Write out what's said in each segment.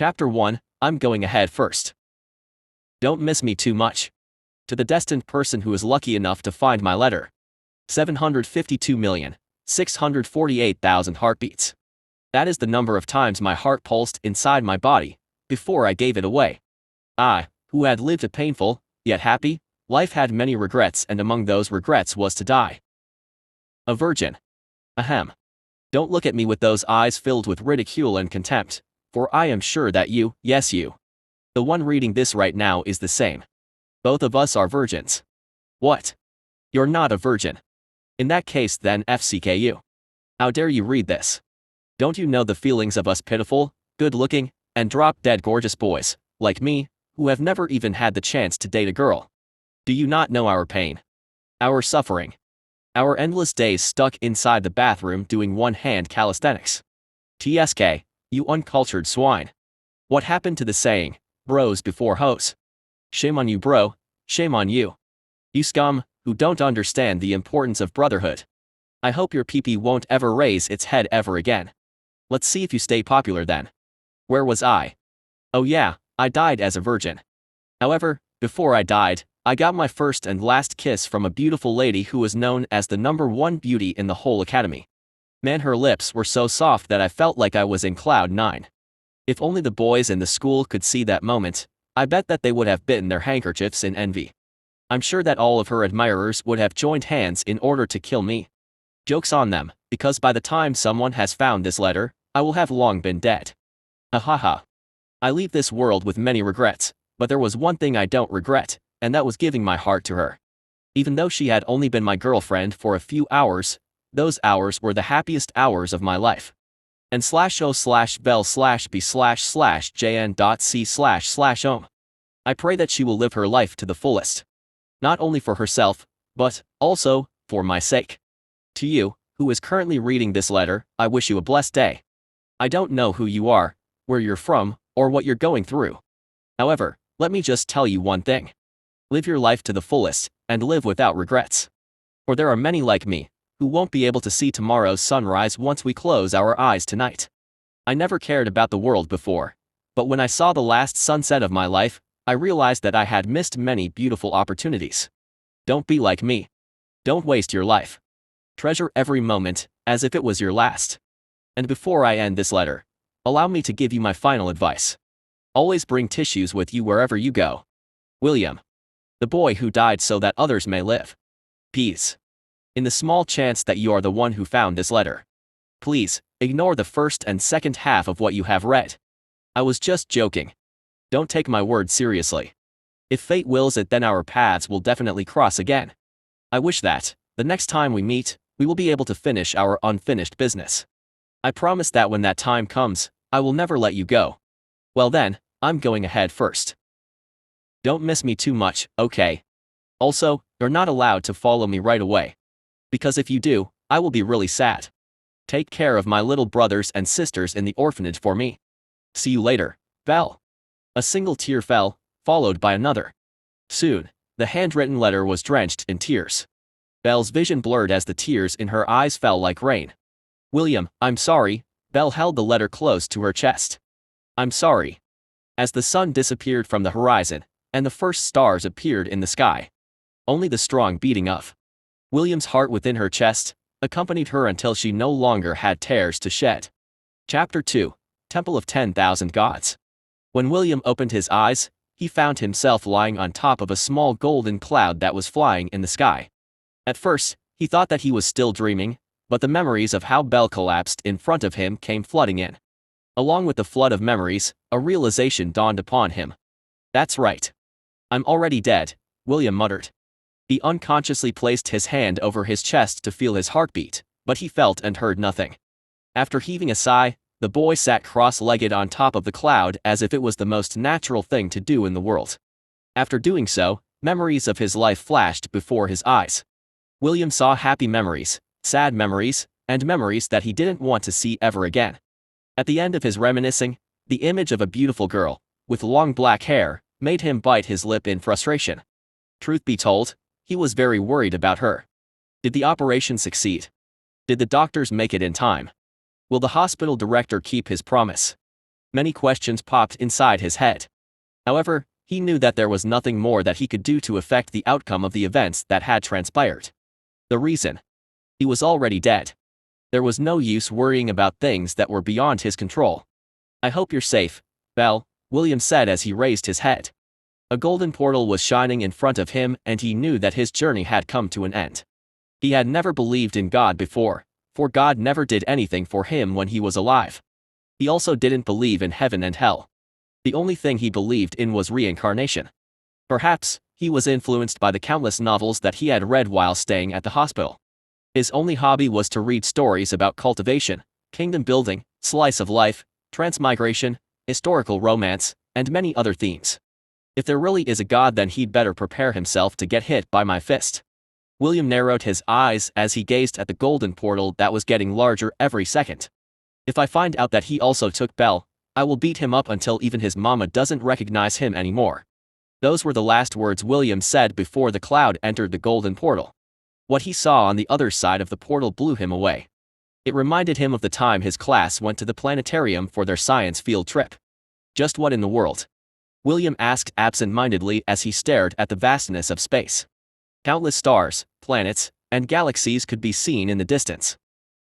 Chapter 1, I'm going ahead first. Don't miss me too much. To the destined person who is lucky enough to find my letter. 752,648,000 heartbeats. That is the number of times my heart pulsed inside my body before I gave it away. I, who had lived a painful, yet happy, life, had many regrets, and among those regrets was to die a virgin. Ahem. Don't look at me with those eyes filled with ridicule and contempt, for I am sure that you, yes you, the one reading this right now, is the same. Both of us are virgins. What? You're not a virgin. In that case then FCKU. How dare you read this? Don't you know the feelings of us pitiful, good-looking, and drop-dead gorgeous boys, like me, who have never even had the chance to date a girl? Do you not know our pain? Our suffering? Our endless days stuck inside the bathroom doing one-hand calisthenics? TSK, you uncultured swine. What happened to the saying, bros before hoes? Shame on you, bro, shame on you. You scum, who don't understand the importance of brotherhood. I hope your pee-pee won't ever raise its head ever again. Let's see if you stay popular then. Where was I? Oh yeah, I died as a virgin. However, before I died, I got my first and last kiss from a beautiful lady who was known as the #1 beauty in the whole academy. Man, her lips were so soft that I felt like I was in cloud 9. If only the boys in the school could see that moment, I bet that they would have bitten their handkerchiefs in envy. I'm sure that all of her admirers would have joined hands in order to kill me. Joke's on them, because by the time someone has found this letter, I will have long been dead. Ahaha. I leave this world with many regrets, but there was one thing I don't regret, and that was giving my heart to her. Even though she had only been my girlfriend for a few hours, those hours were the happiest hours of my life. And /o/bell/b//jn.c//om. I pray that she will live her life to the fullest. Not only for herself, but, also, for my sake. To you, who is currently reading this letter, I wish you a blessed day. I don't know who you are, where you're from, or what you're going through. However, let me just tell you one thing. Live your life to the fullest, and live without regrets. For there are many like me, who won't be able to see tomorrow's sunrise once we close our eyes tonight. I never cared about the world before, but when I saw the last sunset of my life, I realized that I had missed many beautiful opportunities. Don't be like me. Don't waste your life. Treasure every moment, as if it was your last. And before I end this letter, allow me to give you my final advice. Always bring tissues with you wherever you go. William. The boy who died so that others may live. Peace. In the small chance that you are the one who found this letter, please, ignore the first and second half of what you have read. I was just joking. Don't take my word seriously. If fate wills it, then our paths will definitely cross again. I wish that, the next time we meet, we will be able to finish our unfinished business. I promise that when that time comes, I will never let you go. Well then, I'm going ahead first. Don't miss me too much, okay? Also, you're not allowed to follow me right away. Because if you do, I will be really sad. Take care of my little brothers and sisters in the orphanage for me. See you later, Belle. A single tear fell, followed by another. Soon, the handwritten letter was drenched in tears. Belle's vision blurred as the tears in her eyes fell like rain. William, I'm sorry. Belle held the letter close to her chest. I'm sorry. As the sun disappeared from the horizon, and the first stars appeared in the sky, only the strong beating of William's heart within her chest accompanied her until she no longer had tears to shed. Chapter 2, Temple of 10,000 Gods. When William opened his eyes, he found himself lying on top of a small golden cloud that was flying in the sky. At first, he thought that he was still dreaming, but the memories of how Belle collapsed in front of him came flooding in. Along with the flood of memories, a realization dawned upon him. That's right. I'm already dead, William muttered. He unconsciously placed his hand over his chest to feel his heartbeat, but he felt and heard nothing. After heaving a sigh, the boy sat cross-legged on top of the cloud as if it was the most natural thing to do in the world. After doing so, memories of his life flashed before his eyes. William saw happy memories, sad memories, and memories that he didn't want to see ever again. At the end of his reminiscing, the image of a beautiful girl, with long black hair, made him bite his lip in frustration. Truth be told, he was very worried about her. Did the operation succeed? Did the doctors make it in time? Will the hospital director keep his promise? Many questions popped inside his head. However, he knew that there was nothing more that he could do to affect the outcome of the events that had transpired. The reason? He was already dead. There was no use worrying about things that were beyond his control. "I hope you're safe, Belle," William said as he raised his head. A golden portal was shining in front of him, and he knew that his journey had come to an end. He had never believed in God before, for God never did anything for him when he was alive. He also didn't believe in heaven and hell. The only thing he believed in was reincarnation. Perhaps, he was influenced by the countless novels that he had read while staying at the hospital. His only hobby was to read stories about cultivation, kingdom building, slice of life, transmigration, historical romance, and many other themes. If there really is a God, then he'd better prepare himself to get hit by my fist. William narrowed his eyes as he gazed at the golden portal that was getting larger every second. If I find out that he also took Belle, I will beat him up until even his mama doesn't recognize him anymore. Those were the last words William said before the cloud entered the golden portal. What he saw on the other side of the portal blew him away. It reminded him of the time his class went to the planetarium for their science field trip. Just what in the world? William asked absent-mindedly as he stared at the vastness of space. Countless stars, planets, and galaxies could be seen in the distance.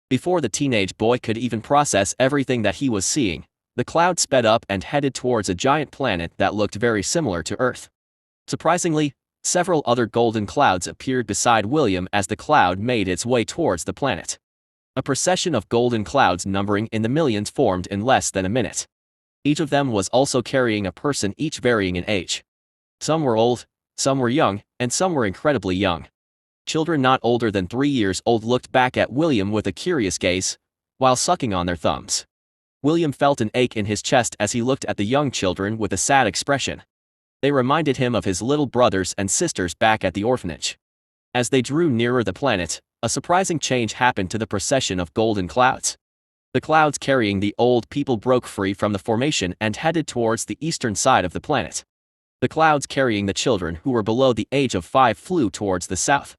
Before the teenage boy could even process everything that he was seeing, the cloud sped up and headed towards a giant planet that looked very similar to Earth. Surprisingly, several other golden clouds appeared beside William as the cloud made its way towards the planet. A procession of golden clouds numbering in the millions formed in less than a minute. Each of them was also carrying a person, each varying in age. Some were old, some were young, and some were incredibly young. Children not older than 3 years old looked back at William with a curious gaze, while sucking on their thumbs. William felt an ache in his chest as he looked at the young children with a sad expression. They reminded him of his little brothers and sisters back at the orphanage. As they drew nearer the planet, a surprising change happened to the procession of golden clouds. The clouds carrying the old people broke free from the formation and headed towards the eastern side of the planet. The clouds carrying the children who were below the age of 5 flew towards the south.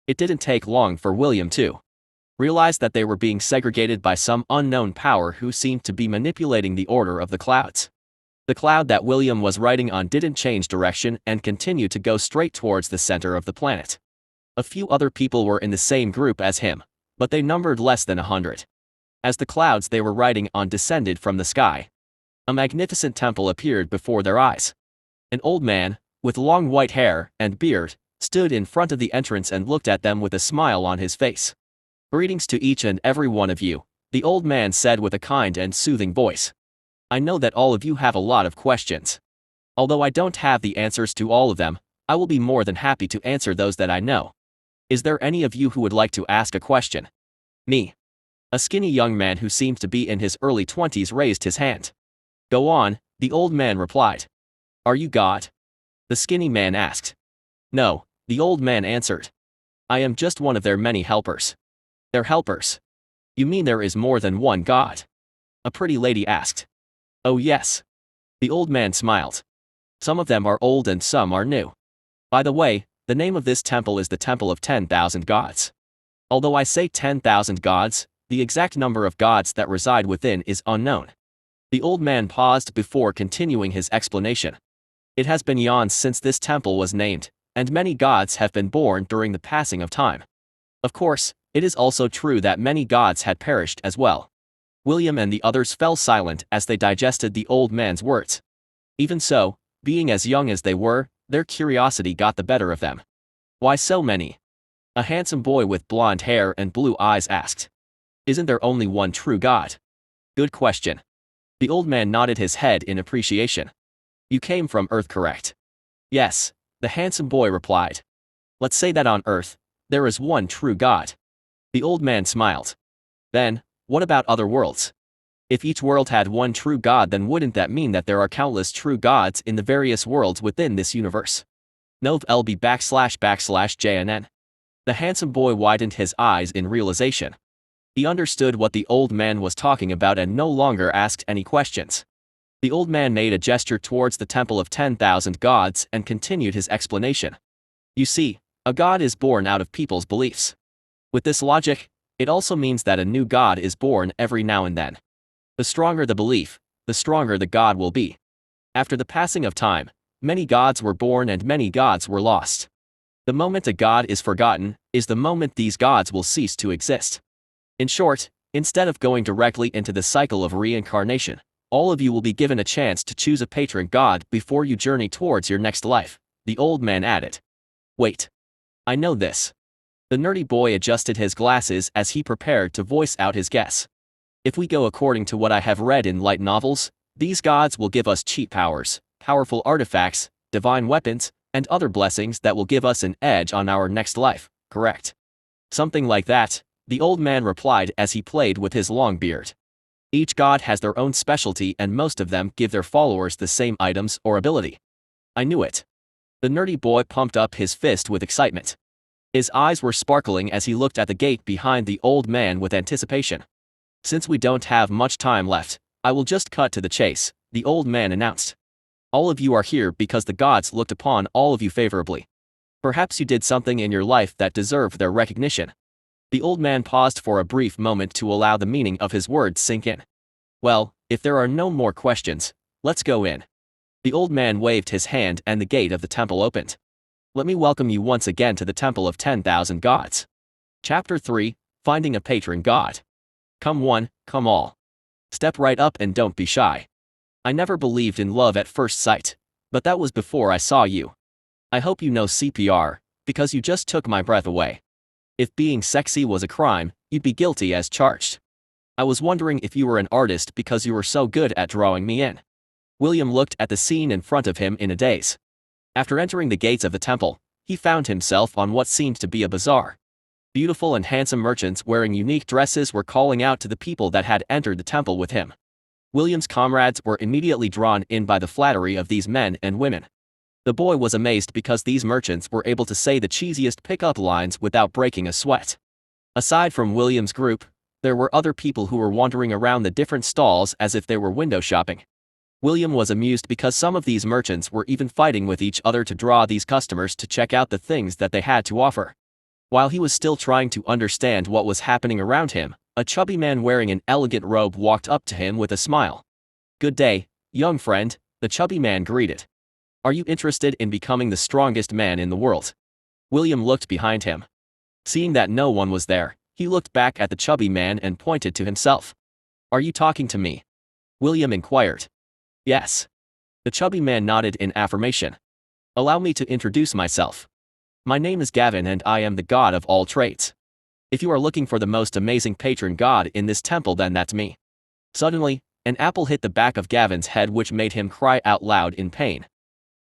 It didn't take long for William to realize that they were being segregated by some unknown power who seemed to be manipulating the order of the clouds. The cloud that William was riding on didn't change direction and continued to go straight towards the center of the planet. A few other people were in the same group as him, but they numbered less than 100. As the clouds they were riding on descended from the sky, a magnificent temple appeared before their eyes. An old man, with long white hair and beard, stood in front of the entrance and looked at them with a smile on his face. "Greetings to each and every one of you," the old man said with a kind and soothing voice. "I know that all of you have a lot of questions. Although I don't have the answers to all of them, I will be more than happy to answer those that I know. Is there any of you who would like to ask a question?" "Me." A skinny young man who seemed to be in his early 20s raised his hand. "Go on," the old man replied. "Are you God?" the skinny man asked. "No," the old man answered. "I am just one of their many helpers." "Their helpers? You mean there is more than one God?" a pretty lady asked. "Oh yes." The old man smiled. "Some of them are old and some are new. By the way, the name of this temple is the Temple of 10,000 Gods. Although I say 10,000 gods, the exact number of gods that reside within is unknown." The old man paused before continuing his explanation. "It has been eons since this temple was named, and many gods have been born during the passing of time. Of course, it is also true that many gods had perished as well." William and the others fell silent as they digested the old man's words. Even so, being as young as they were, their curiosity got the better of them. "Why so many?" a handsome boy with blonde hair and blue eyes asked. "Isn't there only one true God?" "Good question." The old man nodded his head in appreciation. "You came from Earth, correct?" "Yes," the handsome boy replied. "Let's say that on Earth, there is one true God." The old man smiled. "Then, what about other worlds? If each world had one true God, then wouldn't that mean that there are countless true gods in the various worlds within this universe?" "NOV//JNN." The handsome boy widened his eyes in realization. He understood what the old man was talking about and no longer asked any questions. The old man made a gesture towards the Temple of 10,000 Gods and continued his explanation. "You see, a god is born out of people's beliefs. With this logic, it also means that a new god is born every now and then. The stronger the belief, the stronger the god will be. After the passing of time, many gods were born and many gods were lost. The moment a god is forgotten is the moment these gods will cease to exist. In short, instead of going directly into the cycle of reincarnation, all of you will be given a chance to choose a patron god before you journey towards your next life, the old man added. Wait. I know this. The nerdy boy adjusted his glasses as he prepared to voice out his guess. If we go according to what I have read in light novels, these gods will give us cheat powers, powerful artifacts, divine weapons, and other blessings that will give us an edge on our next life, correct? Something like that, the old man replied as he played with his long beard. Each god has their own specialty and most of them give their followers the same items or ability. I knew it. The nerdy boy pumped up his fist with excitement. His eyes were sparkling as he looked at the gate behind the old man with anticipation. Since we don't have much time left, I will just cut to the chase, the old man announced. All of you are here because the gods looked upon all of you favorably. Perhaps you did something in your life that deserved their recognition. The old man paused for a brief moment to allow the meaning of his words sink in. Well, if there are no more questions, let's go in. The old man waved his hand and the gate of the temple opened. Let me welcome you once again to the Temple of 10,000 Gods. Chapter 3, Finding a Patron God. Come one, come all. Step right up and don't be shy. I never believed in love at first sight, but that was before I saw you. I hope you know CPR, because you just took my breath away. If being sexy was a crime, you'd be guilty as charged. I was wondering if you were an artist because you were so good at drawing me in. William looked at the scene in front of him in a daze. After entering the gates of the temple, he found himself on what seemed to be a bazaar. Beautiful and handsome merchants wearing unique dresses were calling out to the people that had entered the temple with him. William's comrades were immediately drawn in by the flattery of these men and women. The boy was amazed because these merchants were able to say the cheesiest pickup lines without breaking a sweat. Aside from William's group, there were other people who were wandering around the different stalls as if they were window shopping. William was amused because some of these merchants were even fighting with each other to draw these customers to check out the things that they had to offer. While he was still trying to understand what was happening around him, a chubby man wearing an elegant robe walked up to him with a smile. Good day, young friend, the chubby man greeted. Are you interested in becoming the strongest man in the world? William looked behind him. Seeing that no one was there, he looked back at the chubby man and pointed to himself. Are you talking to me? William inquired. Yes. The chubby man nodded in affirmation. Allow me to introduce myself. My name is Gavin and I am the god of all trades. If you are looking for the most amazing patron god in this temple, then that's me. Suddenly, an apple hit the back of Gavin's head which made him cry out loud in pain.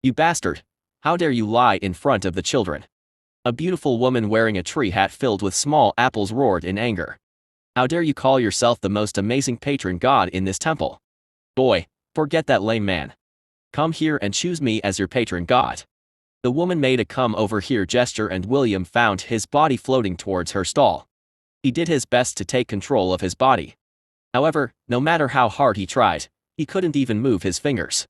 You bastard! How dare you lie in front of the children? A beautiful woman wearing a tree hat filled with small apples roared in anger. How dare you call yourself the most amazing patron god in this temple? Boy, forget that lame man. Come here and choose me as your patron god. The woman made a come over here gesture and William found his body floating towards her stall. He did his best to take control of his body. However, no matter how hard he tried, he couldn't even move his fingers.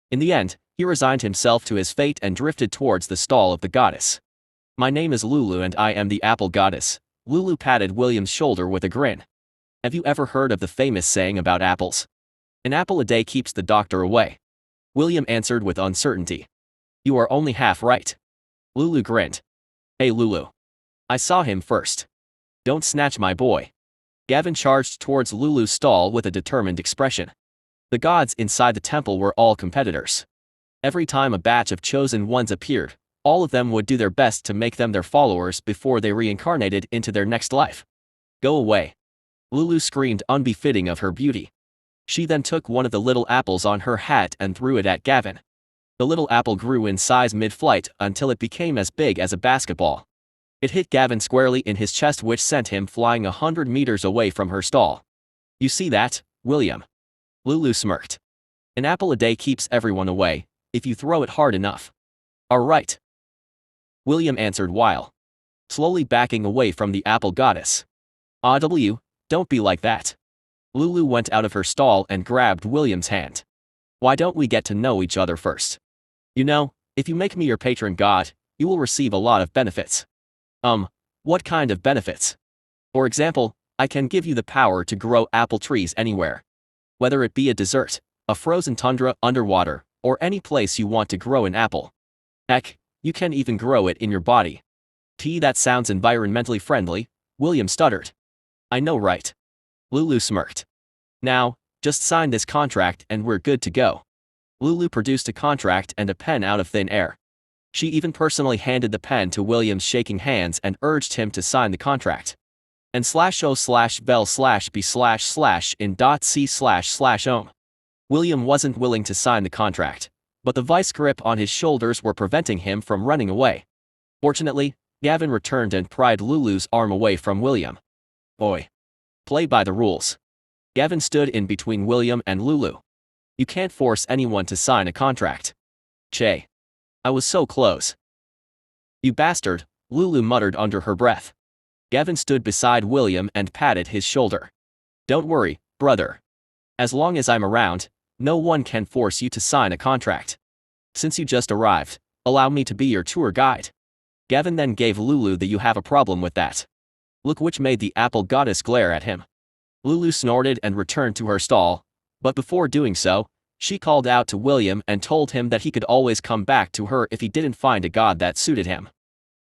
In the end, he resigned himself to his fate and drifted towards the stall of the goddess. My name is Lulu and I am the apple goddess. Lulu patted William's shoulder with a grin. Have you ever heard of the famous saying about apples? An apple a day keeps the doctor away. William answered with uncertainty. You are only half right. Lulu grinned. Hey Lulu. I saw him first. Don't snatch my boy. Gavin charged towards Lulu's stall with a determined expression. The gods inside the temple were all competitors. Every time a batch of chosen ones appeared, all of them would do their best to make them their followers before they reincarnated into their next life. Go away. Lulu screamed, unbefitting of her beauty. She then took one of the little apples on her hat and threw it at Gavin. The little apple grew in size mid-flight until it became as big as a basketball. It hit Gavin squarely in his chest which sent him flying 100 meters away from her stall. You see that, William? Lulu smirked. An apple a day keeps everyone away, if you throw it hard enough. Alright. William answered while slowly backing away from the apple goddess. Don't be like that. Lulu went out of her stall and grabbed William's hand. Why don't we get to know each other first? You know, if you make me your patron god, you will receive a lot of benefits. What kind of benefits? For example, I can give you the power to grow apple trees anywhere. Whether it be a dessert, a frozen tundra underwater, or any place you want to grow an apple. Heck, you can even grow it in your body. That sounds environmentally friendly, William stuttered. I know, right? Lulu smirked. Now, just sign this contract and we're good to go. Lulu produced a contract and a pen out of thin air. She even personally handed the pen to William, shaking hands, and urged him to sign the contract. And /o/bell/b/in.c//ohm. William wasn't willing to sign the contract, but the vice grip on his shoulders were preventing him from running away. Fortunately, Gavin returned and pried Lulu's arm away from William. Boy. Play by the rules. Gavin stood in between William and Lulu. You can't force anyone to sign a contract. Che. I was so close. You bastard, Lulu muttered under her breath. Gavin stood beside William and patted his shoulder. Don't worry, brother. As long as I'm around, no one can force you to sign a contract. Since you just arrived, allow me to be your tour guide. Gavin then gave Lulu the "you have a problem with that" look, which made the apple goddess glare at him. Lulu snorted and returned to her stall, but before doing so, she called out to William and told him that he could always come back to her if he didn't find a god that suited him.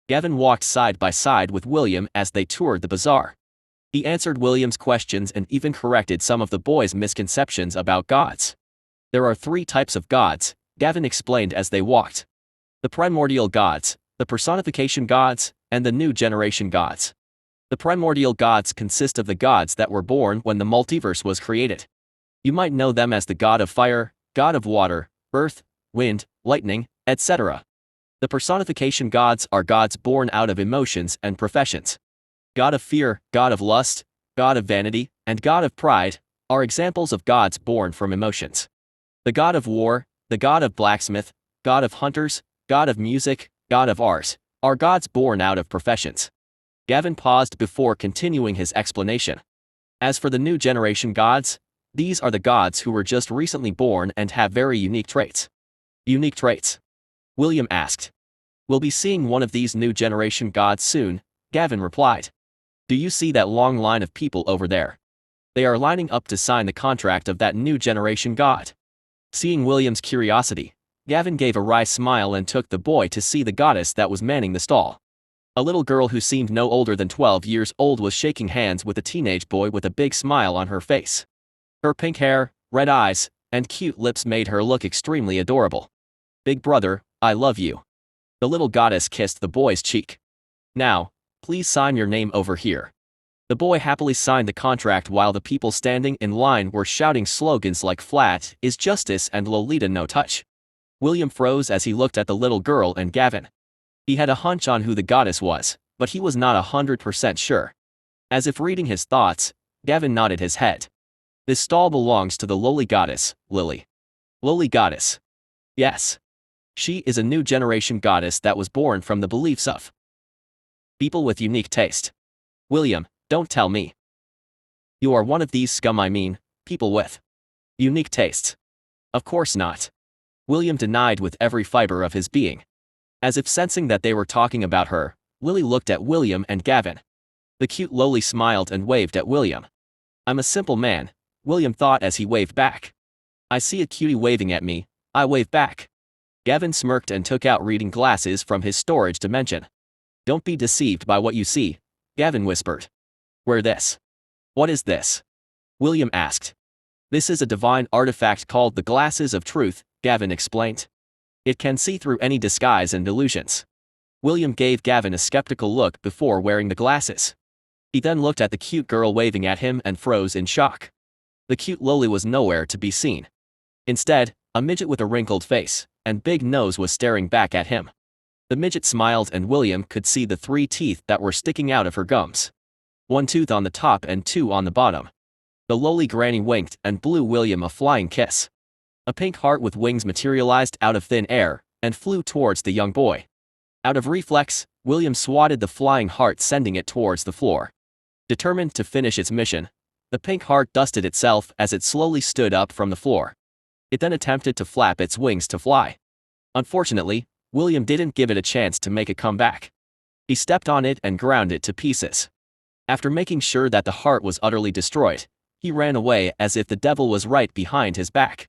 Gavin walked side by side with William as they toured the bazaar. He answered William's questions and even corrected some of the boys' misconceptions about gods. There are 3 types of gods, Gavin explained as they walked. The primordial gods, the personification gods, and the new generation gods. The primordial gods consist of the gods that were born when the multiverse was created. You might know them as the god of fire, god of water, earth, wind, lightning, etc. The personification gods are gods born out of emotions and professions. God of fear, god of lust, god of vanity, and god of pride are examples of gods born from emotions. The god of war, the god of blacksmith, god of hunters, god of music, god of art, are gods born out of professions. Gavin paused before continuing his explanation. As for the new generation gods, these are the gods who were just recently born and have very unique traits. Unique traits? William asked. We'll be seeing one of these new generation gods soon, Gavin replied. Do you see that long line of people over there? They are lining up to sign the contract of that new generation god. Seeing William's curiosity, Gavin gave a wry smile and took the boy to see the goddess that was manning the stall. A little girl who seemed no older than 12 years old was shaking hands with a teenage boy with a big smile on her face. Her pink hair, red eyes, and cute lips made her look extremely adorable. Big brother, I love you. The little goddess kissed the boy's cheek. Now, please sign your name over here. The boy happily signed the contract while the people standing in line were shouting slogans like "Flat is justice" and "Lolita no touch." William froze as he looked at the little girl and Gavin. He had a hunch on who the goddess was, but he was not 100% sure. As if reading his thoughts, Gavin nodded his head. This stall belongs to the lowly goddess, Lily. Lowly goddess. Yes. She is a new generation goddess that was born from the beliefs of people with unique taste. William, don't tell me. You are one of these scum, I mean, people with unique tastes. Of course not. William denied with every fiber of his being. As if sensing that they were talking about her, Lily looked at William and Gavin. The cute lowly smiled and waved at William. I'm a simple man, William thought as he waved back. I see a cutie waving at me, I wave back. Gavin smirked and took out reading glasses from his storage dimension. Don't be deceived by what you see, Gavin whispered. Where this? What is this? William asked. This is a divine artifact called the Glasses of Truth, Gavin explained. It can see through any disguise and illusions. William gave Gavin a skeptical look before wearing the glasses. He then looked at the cute girl waving at him and froze in shock. The cute lowly was nowhere to be seen. Instead, a midget with a wrinkled face and big nose was staring back at him. The midget smiled and William could see the 3 teeth that were sticking out of her gums. 1 tooth on the top and 2 on the bottom. The lowly granny winked and blew William a flying kiss. A pink heart with wings materialized out of thin air and flew towards the young boy. Out of reflex, William swatted the flying heart, sending it towards the floor. Determined to finish its mission, the pink heart dusted itself as it slowly stood up from the floor. It then attempted to flap its wings to fly. Unfortunately, William didn't give it a chance to make a comeback. He stepped on it and ground it to pieces. After making sure that the heart was utterly destroyed, he ran away as if the devil was right behind his back.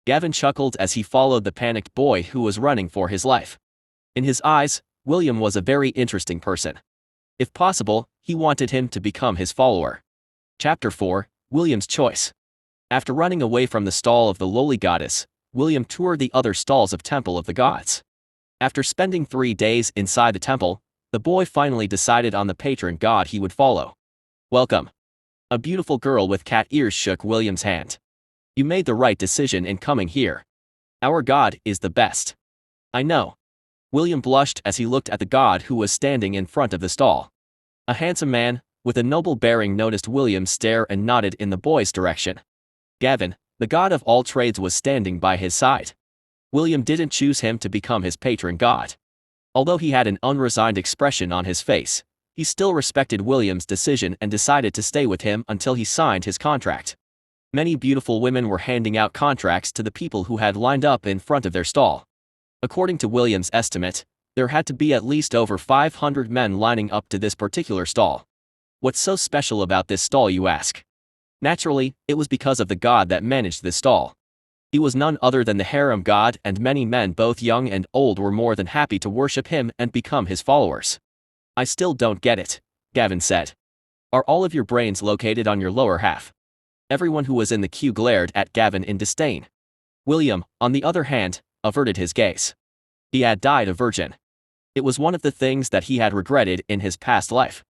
Gavin chuckled as he followed the panicked boy who was running for his life. In his eyes, William was a very interesting person. If possible, he wanted him to become his follower. Chapter 4, William's Choice. After running away from the stall of the lowly goddess, William toured the other stalls of Temple of the Gods. After spending 3 days inside the temple, the boy finally decided on the patron god he would follow. Welcome. A beautiful girl with cat ears shook William's hand. You made the right decision in coming here. Our god is the best. I know. William blushed as he looked at the god who was standing in front of the stall. A handsome man, with a noble bearing, noticed William's stare and nodded in the boy's direction. Gavin, the god of all trades, was standing by his side. William didn't choose him to become his patron god. Although he had an unresigned expression on his face, he still respected William's decision and decided to stay with him until he signed his contract. Many beautiful women were handing out contracts to the people who had lined up in front of their stall. According to William's estimate, there had to be at least over 500 men lining up to this particular stall. What's so special about this stall, you ask? Naturally, it was because of the god that managed this stall. He was none other than the harem god, and many men, both young and old, were more than happy to worship him and become his followers. I still don't get it, Gavin said. Are all of your brains located on your lower half? Everyone who was in the queue glared at Gavin in disdain. William, on the other hand, averted his gaze. He had died a virgin. It was one of the things that he had regretted in his past life.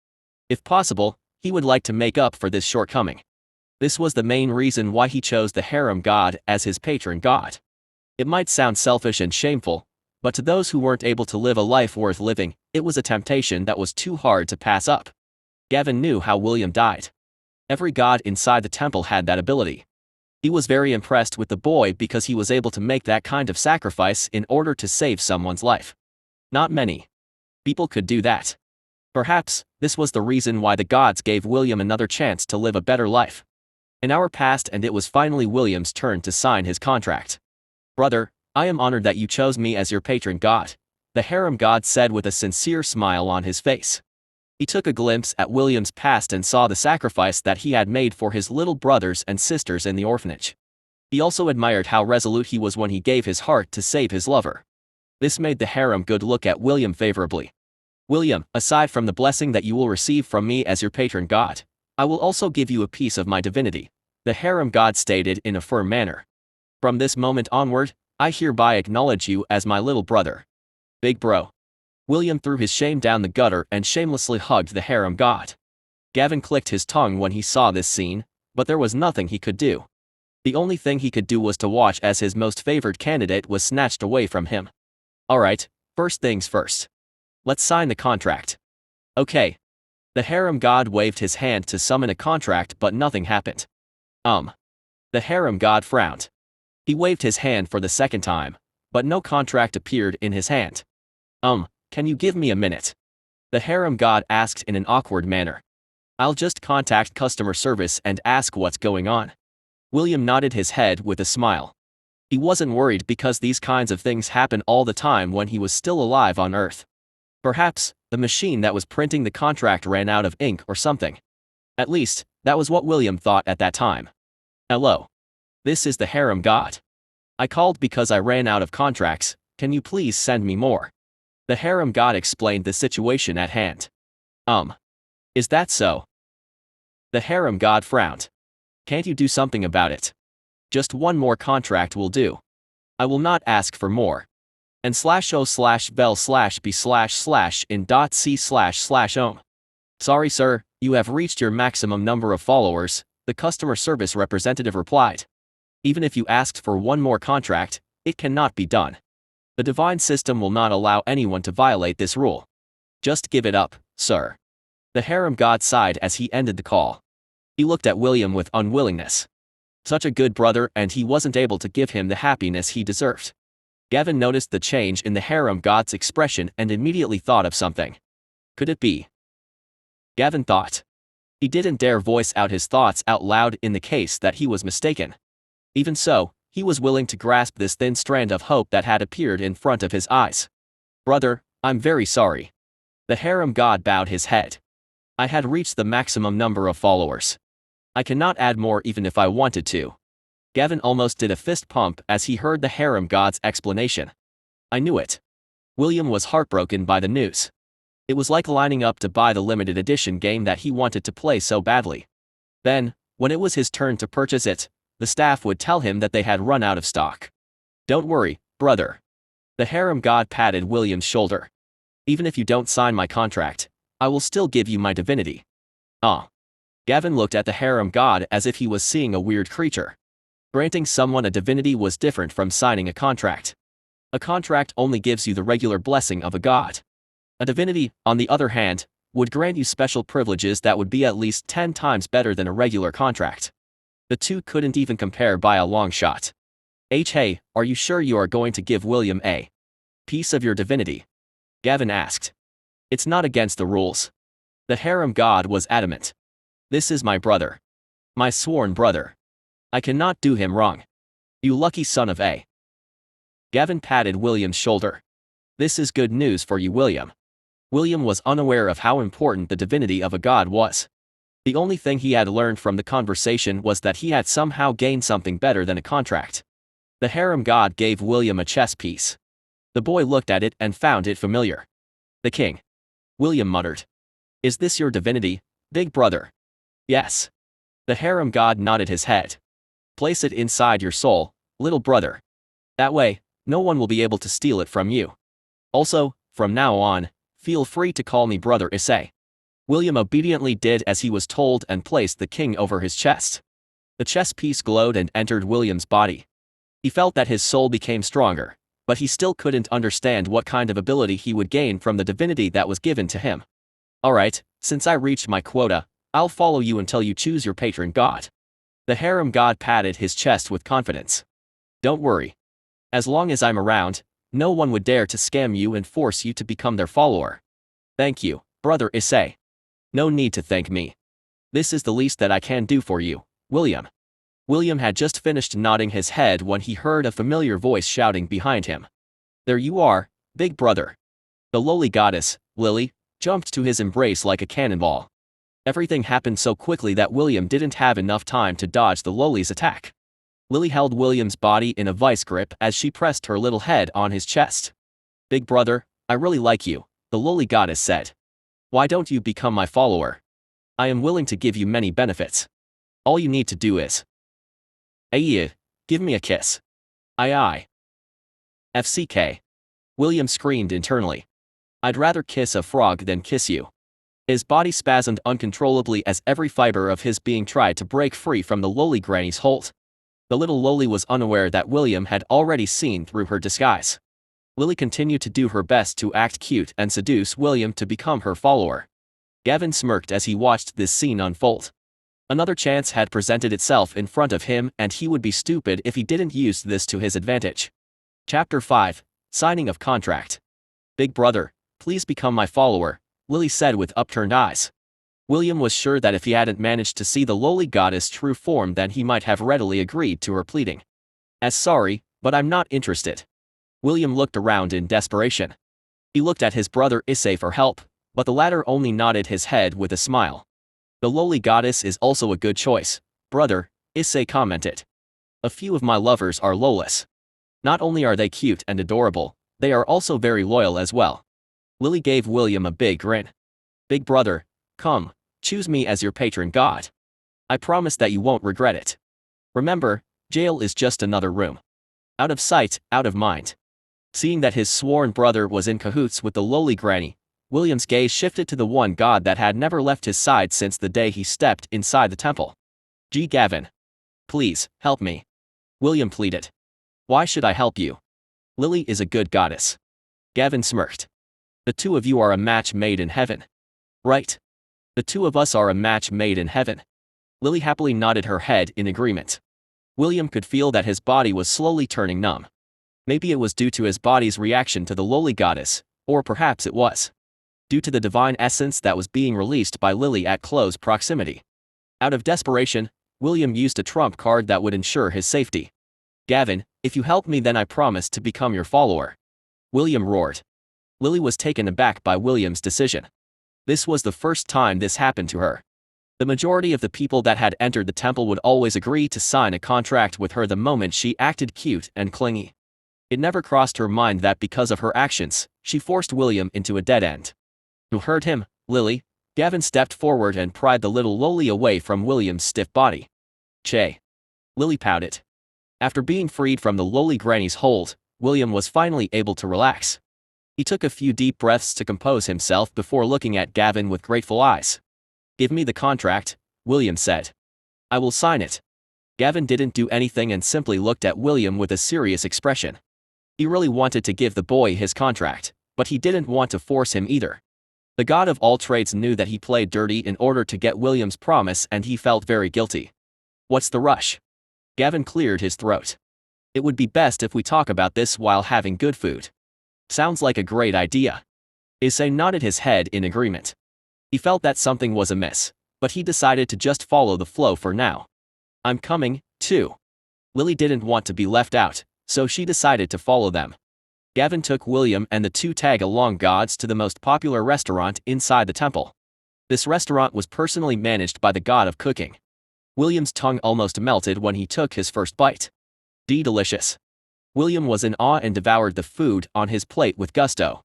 If possible, he would like to make up for this shortcoming. This was the main reason why he chose the harem god as his patron god. It might sound selfish and shameful, but to those who weren't able to live a life worth living, it was a temptation that was too hard to pass up. Gavin knew how William died. Every god inside the temple had that ability. He was very impressed with the boy because he was able to make that kind of sacrifice in order to save someone's life. Not many people could do that. Perhaps this was the reason why the gods gave William another chance to live a better life. An hour passed and it was finally William's turn to sign his contract. Brother, I am honored that you chose me as your patron god, the harem god said with a sincere smile on his face. He took a glimpse at William's past and saw the sacrifice that he had made for his little brothers and sisters in the orphanage. He also admired how resolute he was when he gave his heart to save his lover. This made the harem god look at William favorably. William, aside from the blessing that you will receive from me as your patron god, I will also give you a piece of my divinity, the harem god stated in a firm manner. From this moment onward, I hereby acknowledge you as my little brother. Big bro. William threw his shame down the gutter and shamelessly hugged the harem god. Gavin clicked his tongue when he saw this scene, but there was nothing he could do. The only thing he could do was to watch as his most favored candidate was snatched away from him. Alright, first things first. Let's sign the contract. Okay. The harem god waved his hand to summon a contract, but nothing happened. The harem god frowned. He waved his hand for the second time, but no contract appeared in his hand. Can you give me a minute? The harem god asked in an awkward manner. I'll just contact customer service and ask what's going on. William nodded his head with a smile. He wasn't worried because these kinds of things happen all the time when he was still alive on Earth. Perhaps the machine that was printing the contract ran out of ink or something. At least, that was what William thought at that time. Hello. This is the harem god. I called because I ran out of contracts, can you please send me more? The harem god explained the situation at hand. Is that so? The harem god frowned. Can't you do something about it? Just one more contract will do. I will not ask for more. And /o/bell/b// in .c//ohm. Sorry sir, you have reached your maximum number of followers, the customer service representative replied. Even if you asked for one more contract, it cannot be done. The divine system will not allow anyone to violate this rule. Just give it up, sir. The harem god sighed as he ended the call. He looked at William with unwillingness. Such a good brother and he wasn't able to give him the happiness he deserved. Gavin noticed the change in the harem god's expression and immediately thought of something. Could it be? Gavin thought. He didn't dare voice out his thoughts out loud in the case that he was mistaken. Even so, he was willing to grasp this thin strand of hope that had appeared in front of his eyes. Brother, I'm very sorry. The harem god bowed his head. I had reached the maximum number of followers. I cannot add more even if I wanted to. Gavin almost did a fist pump as he heard the harem god's explanation. I knew it. William was heartbroken by the news. It was like lining up to buy the limited edition game that he wanted to play so badly. Then, when it was his turn to purchase it, the staff would tell him that they had run out of stock. Don't worry, brother. The harem god patted William's shoulder. Even if you don't sign my contract, I will still give you my divinity. Ah. Gavin looked at the harem god as if he was seeing a weird creature. Granting someone a divinity was different from signing a contract. A contract only gives you the regular blessing of a god. A divinity, on the other hand, would grant you special privileges that would be at least 10 times better than a regular contract. The two couldn't even compare by a long shot. Hey, are you sure you are going to give William a piece of your divinity? Gavin asked. It's not against the rules. The harem god was adamant. This is my brother. My sworn brother. I cannot do him wrong. You lucky son of a. Gavin patted William's shoulder. This is good news for you, William. William was unaware of how important the divinity of a god was. The only thing he had learned from the conversation was that he had somehow gained something better than a contract. The harem god gave William a chess piece. The boy looked at it and found it familiar. The king. William muttered. Is this your divinity, big brother? Yes. The harem god nodded his head. Place it inside your soul, little brother. That way, no one will be able to steal it from you. Also, from now on, feel free to call me Brother Issei. William obediently did as he was told and placed the king over his chest. The chess piece glowed and entered William's body. He felt that his soul became stronger, but he still couldn't understand what kind of ability he would gain from the divinity that was given to him. Alright, since I reached my quota, I'll follow you until you choose your patron god. The harem god patted his chest with confidence. Don't worry. As long as I'm around, no one would dare to scam you and force you to become their follower. Thank you, Brother Issei. No need to thank me. This is the least that I can do for you, William. William had just finished nodding his head when he heard a familiar voice shouting behind him. There you are, big brother. The lowly goddess, Lily, jumped to his embrace like a cannonball. Everything happened so quickly that William didn't have enough time to dodge the lowly's attack. Lily held William's body in a vice grip as she pressed her little head on his chest. Big brother, I really like you, the lowly goddess said. Why don't you become my follower? I am willing to give you many benefits. All you need to do is... give me a kiss. Aye. FCK. William screamed internally. I'd rather kiss a frog than kiss you. His body spasmed uncontrollably as every fiber of his being tried to break free from the lowly granny's hold. The little lowly was unaware that William had already seen through her disguise. Lily continued to do her best to act cute and seduce William to become her follower. Gavin smirked as he watched this scene unfold. Another chance had presented itself in front of him and he would be stupid if he didn't use this to his advantage. Chapter 5, Signing of Contract. Big brother, please become my follower, Lily said with upturned eyes. William was sure that if he hadn't managed to see the lowly goddess' true form then he might have readily agreed to her pleading. Sorry, but I'm not interested. William looked around in desperation. He looked at his brother Issei for help, but the latter only nodded his head with a smile. The lowly goddess is also a good choice, brother, Issei commented. A few of my lovers are lowless. Not only are they cute and adorable, they are also very loyal as well. Lily gave William a big grin. Big brother, come, choose me as your patron god. I promise that you won't regret it. Remember, jail is just another room. Out of sight, out of mind. Seeing that his sworn brother was in cahoots with the lowly granny, William's gaze shifted to the one god that had never left his side since the day he stepped inside the temple. Gavin. Please, help me. William pleaded. Why should I help you? Lily is a good goddess. Gavin smirked. The two of you are a match made in heaven. Right. The two of us are a match made in heaven. Lily happily nodded her head in agreement. William could feel that his body was slowly turning numb. Maybe it was due to his body's reaction to the lowly goddess, or perhaps it was due to the divine essence that was being released by Lily at close proximity. Out of desperation, William used a trump card that would ensure his safety. Gavin, if you help me then I promise to become your follower. William roared. Lily was taken aback by William's decision. This was the first time this happened to her. The majority of the people that had entered the temple would always agree to sign a contract with her the moment she acted cute and clingy. It never crossed her mind that because of her actions, she forced William into a dead end. You heard him, Lily. Gavin stepped forward and pried the little loli away from William's stiff body. Che. Lily pouted. After being freed from the loli granny's hold, William was finally able to relax. He took a few deep breaths to compose himself before looking at Gavin with grateful eyes. Give me the contract, William said. I will sign it. Gavin didn't do anything and simply looked at William with a serious expression. He really wanted to give the boy his contract, but he didn't want to force him either. The god of all trades knew that he played dirty in order to get William's promise and he felt very guilty. What's the rush? Gavin cleared his throat. It would be best if we talk about this while having good food. Sounds like a great idea. Issei nodded his head in agreement. He felt that something was amiss, but he decided to just follow the flow for now. I'm coming, too. Lily didn't want to be left out, so she decided to follow them. Gavin took William and the two tag-along gods to the most popular restaurant inside the temple. This restaurant was personally managed by the god of cooking. William's tongue almost melted when he took his first bite. Delicious. William was in awe and devoured the food on his plate with gusto.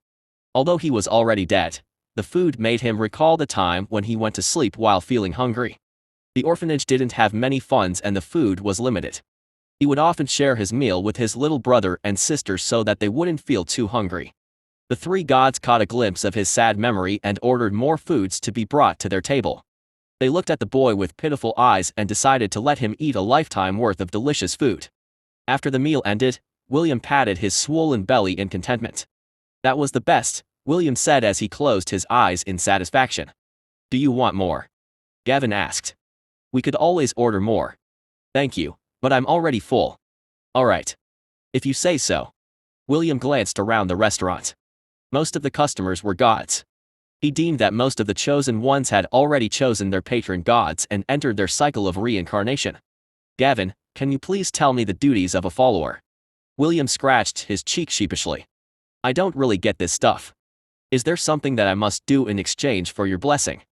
Although he was already dead, the food made him recall the time when he went to sleep while feeling hungry. The orphanage didn't have many funds and the food was limited. He would often share his meal with his little brother and sister so that they wouldn't feel too hungry. The three gods caught a glimpse of his sad memory and ordered more foods to be brought to their table. They looked at the boy with pitiful eyes and decided to let him eat a lifetime worth of delicious food. After the meal ended, William patted his swollen belly in contentment. That was the best, William said as he closed his eyes in satisfaction. Do you want more? Gavin asked. We could always order more. Thank you, but I'm already full. Alright. If you say so. William glanced around the restaurant. Most of the customers were gods. He deemed that most of the chosen ones had already chosen their patron gods and entered their cycle of reincarnation. Gavin, can you please tell me the duties of a follower? William scratched his cheek sheepishly. I don't really get this stuff. Is there something that I must do in exchange for your blessing?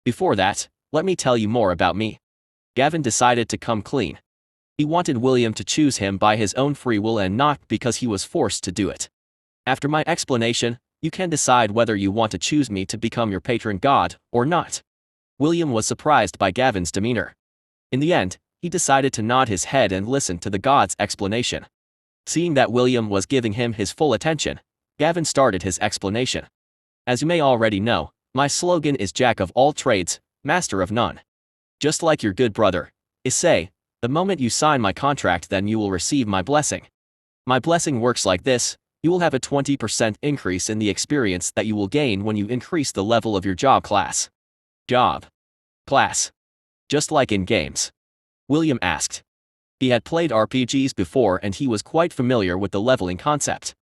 Before that, let me tell you more about me. Gavin decided to come clean. He wanted William to choose him by his own free will and not because he was forced to do it. After my explanation, you can decide whether you want to choose me to become your patron god or not. William was surprised by Gavin's demeanor. In the end, he decided to nod his head and listen to the god's explanation. Seeing that William was giving him his full attention, Gavin started his explanation. As you may already know, my slogan is Jack of all trades, master of none. Just like your good brother, Issei, the moment you sign my contract then you will receive my blessing. My blessing works like this, you will have a 20% increase in the experience that you will gain when you increase the level of your job class. Job. Class. Just like in games. William asked. He had played RPGs before and he was quite familiar with the leveling concept.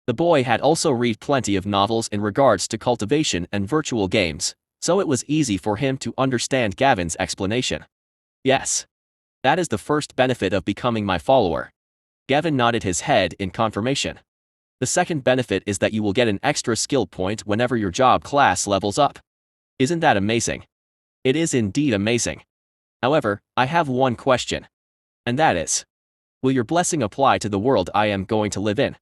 The boy had also read plenty of novels in regards to cultivation and virtual games, so it was easy for him to understand Gavin's explanation. Yes. That is the first benefit of becoming my follower. Gavin nodded his head in confirmation. The second benefit is that you will get an extra skill point whenever your job class levels up. Isn't that amazing? It is indeed amazing. However, I have one question. And that is, will your blessing apply to the world I am going to live in?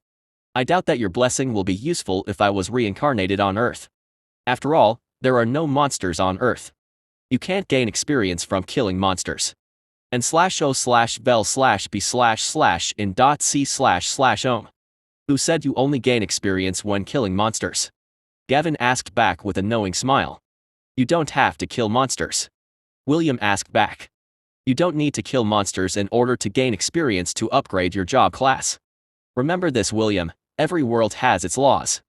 I doubt that your blessing will be useful if I was reincarnated on Earth. After all, there are no monsters on Earth. You can't gain experience from killing monsters. And /o/bel/b// in.c//ohm. Who said you only gain experience when killing monsters? Gavin asked back with a knowing smile. You don't have to kill monsters. William asked back. You don't need to kill monsters in order to gain experience to upgrade your job class. Remember this, William, every world has its laws.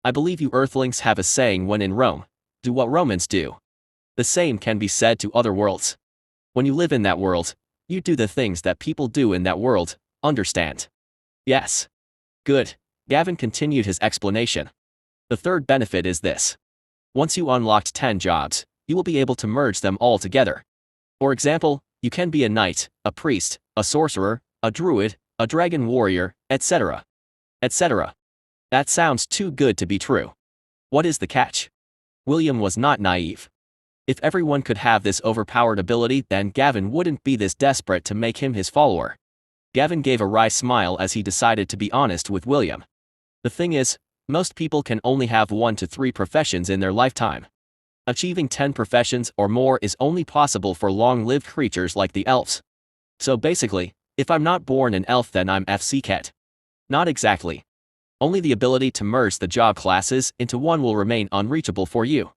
I believe you Earthlings have a saying when in Rome, do what Romans do. The same can be said to other worlds. When you live in that world, you do the things that people do in that world, understand? Yes. Good. Gavin continued his explanation. The third benefit is this. Once you unlocked 10 jobs, you will be able to merge them all together. For example, you can be a knight, a priest, a sorcerer, a druid, a dragon warrior, etc. etc. That sounds too good to be true. What is the catch? William was not naive. If everyone could have this overpowered ability, then Gavin wouldn't be this desperate to make him his follower. Gavin gave a wry smile as he decided to be honest with William. The thing is, most people can only have 1 to 3 professions in their lifetime. Achieving 10 professions or more is only possible for long-lived creatures like the elves. So basically, if I'm not born an elf, then I'm FCKet. Not exactly. Only the ability to merge the job classes into one will remain unreachable for you.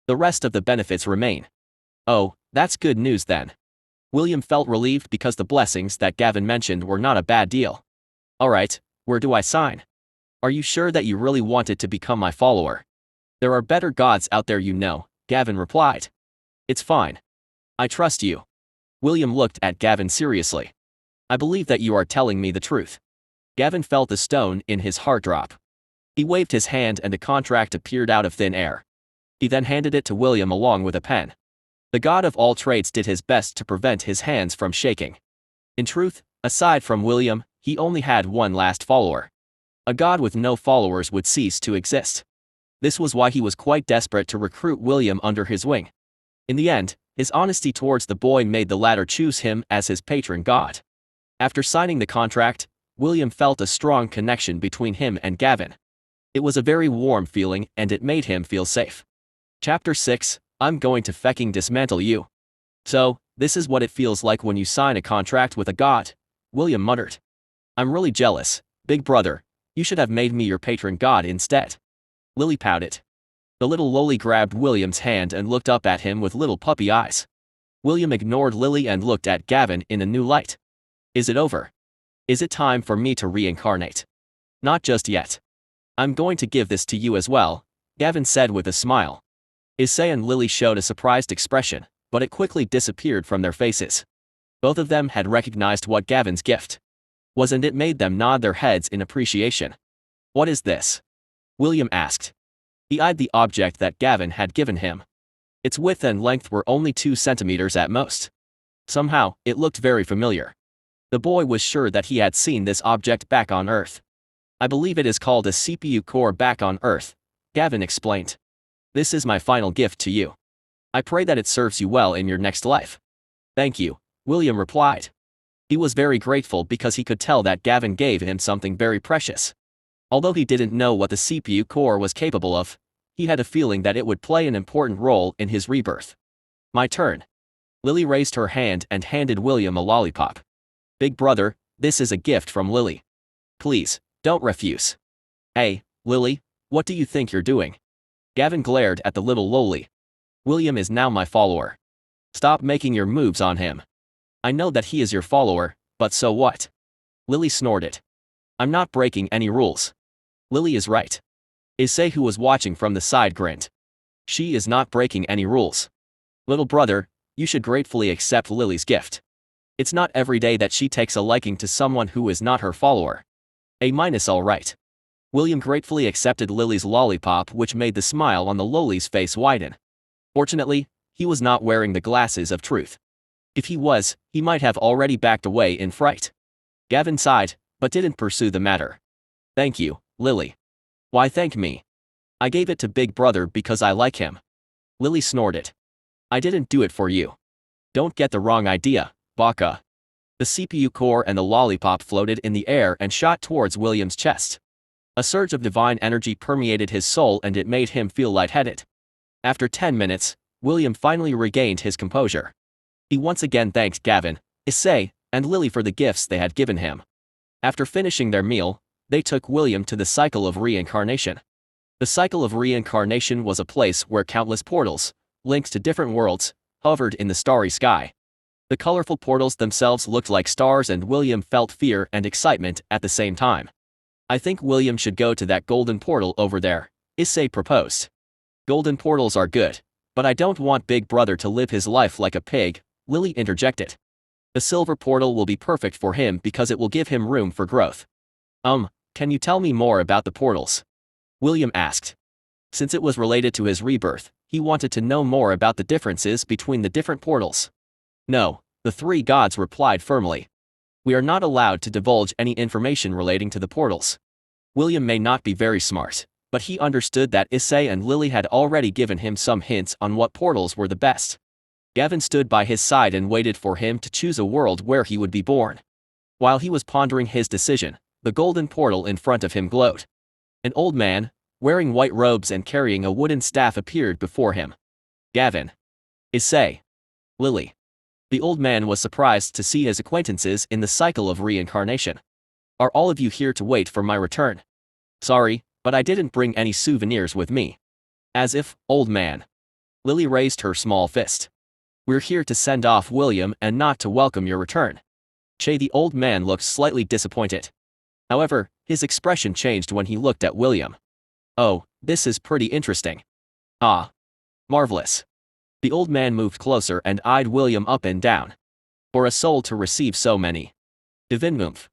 The rest of the benefits remain. Oh, that's good news then. William felt relieved because the blessings that Gavin mentioned were not a bad deal. Alright, where do I sign? Are you sure that you really wanted to become my follower? There are better gods out there, you know, Gavin replied. It's fine. I trust you. William looked at Gavin seriously. I believe that you are telling me the truth. Gavin felt the stone in his heart drop. He waved his hand and a contract appeared out of thin air. He then handed it to William along with a pen. The god of all trades did his best to prevent his hands from shaking. In truth, aside from William, he only had one last follower. A god with no followers would cease to exist. This was why he was quite desperate to recruit William under his wing. In the end, his honesty towards the boy made the latter choose him as his patron god. After signing the contract, William felt a strong connection between him and Gavin. It was a very warm feeling and it made him feel safe. Chapter 6, I'm going to fecking dismantle you. So, this is what it feels like when you sign a contract with a god, William muttered. I'm really jealous, big brother, you should have made me your patron god instead. Lily pouted. The little loli grabbed William's hand and looked up at him with little puppy eyes. William ignored Lily and looked at Gavin in a new light. Is it over? Is it time for me to reincarnate? Not just yet. I'm going to give this to you as well, Gavin said with a smile. Issei and Lily showed a surprised expression, but it quickly disappeared from their faces. Both of them had recognized what Gavin's gift was, and it made them nod their heads in appreciation. What is this? William asked. He eyed the object that Gavin had given him. Its width and length were only 2 centimeters at most. Somehow, it looked very familiar. The boy was sure that he had seen this object back on Earth. I believe it is called a CPU core back on Earth, Gavin explained. This is my final gift to you. I pray that it serves you well in your next life. Thank you, William replied. He was very grateful because he could tell that Gavin gave him something very precious. Although he didn't know what the CPU core was capable of, he had a feeling that it would play an important role in his rebirth. My turn. Lily raised her hand and handed William a lollipop. Big brother, this is a gift from Lily. Please, don't refuse. Hey, Lily, what do you think you're doing? Gavin glared at the little loli. William is now my follower. Stop making your moves on him. I know that he is your follower, but so what? Lily snorted. I'm not breaking any rules. Lily is right. Issei, who was watching from the side, grinned. She is not breaking any rules. Little brother, you should gratefully accept Lily's gift. It's not every day that she takes a liking to someone who is not her follower. All right. William gratefully accepted Lily's lollipop, which made the smile on the loli's face widen. Fortunately, he was not wearing the glasses of truth. If he was, he might have already backed away in fright. Gavin sighed, but didn't pursue the matter. Thank you, Lily. Why thank me? I gave it to Big Brother because I like him. Lily snorted. I didn't do it for you. Don't get the wrong idea, Baka. The CPU core and the lollipop floated in the air and shot towards William's chest. A surge of divine energy permeated his soul and it made him feel lightheaded. After 10 minutes, William finally regained his composure. He once again thanked Gavin, Issei, and Lily for the gifts they had given him. After finishing their meal, they took William to the Cycle of Reincarnation. The Cycle of Reincarnation was a place where countless portals, linked to different worlds, hovered in the starry sky. The colorful portals themselves looked like stars and William felt fear and excitement at the same time. I think William should go to that golden portal over there, Issei proposed. Golden portals are good, but I don't want Big Brother to live his life like a pig, Lily interjected. The silver portal will be perfect for him because it will give him room for growth. Can you tell me more about the portals? William asked. Since it was related to his rebirth, he wanted to know more about the differences between the different portals. No, the 3 gods replied firmly. We are not allowed to divulge any information relating to the portals. William may not be very smart, But he understood that Issei and Lily had already given him some hints on what portals were the best. Gavin stood by his side and waited for him to choose a world where he would be born. While he was pondering his decision, the golden portal in front of him glowed. An old man, wearing white robes and carrying a wooden staff, appeared before him. Gavin. Issei. Lily. The old man was surprised to see his acquaintances in the cycle of reincarnation. Are all of you here to wait for my return? Sorry, but I didn't bring any souvenirs with me. As if, old man. Lily raised her small fist. We're here to send off William and not to welcome your return. The old man looked slightly disappointed. However, his expression changed when he looked at William. Oh, this is pretty interesting. Ah. Marvelous. The old man moved closer and eyed William up and down. For a soul to receive so many. Divinmumph.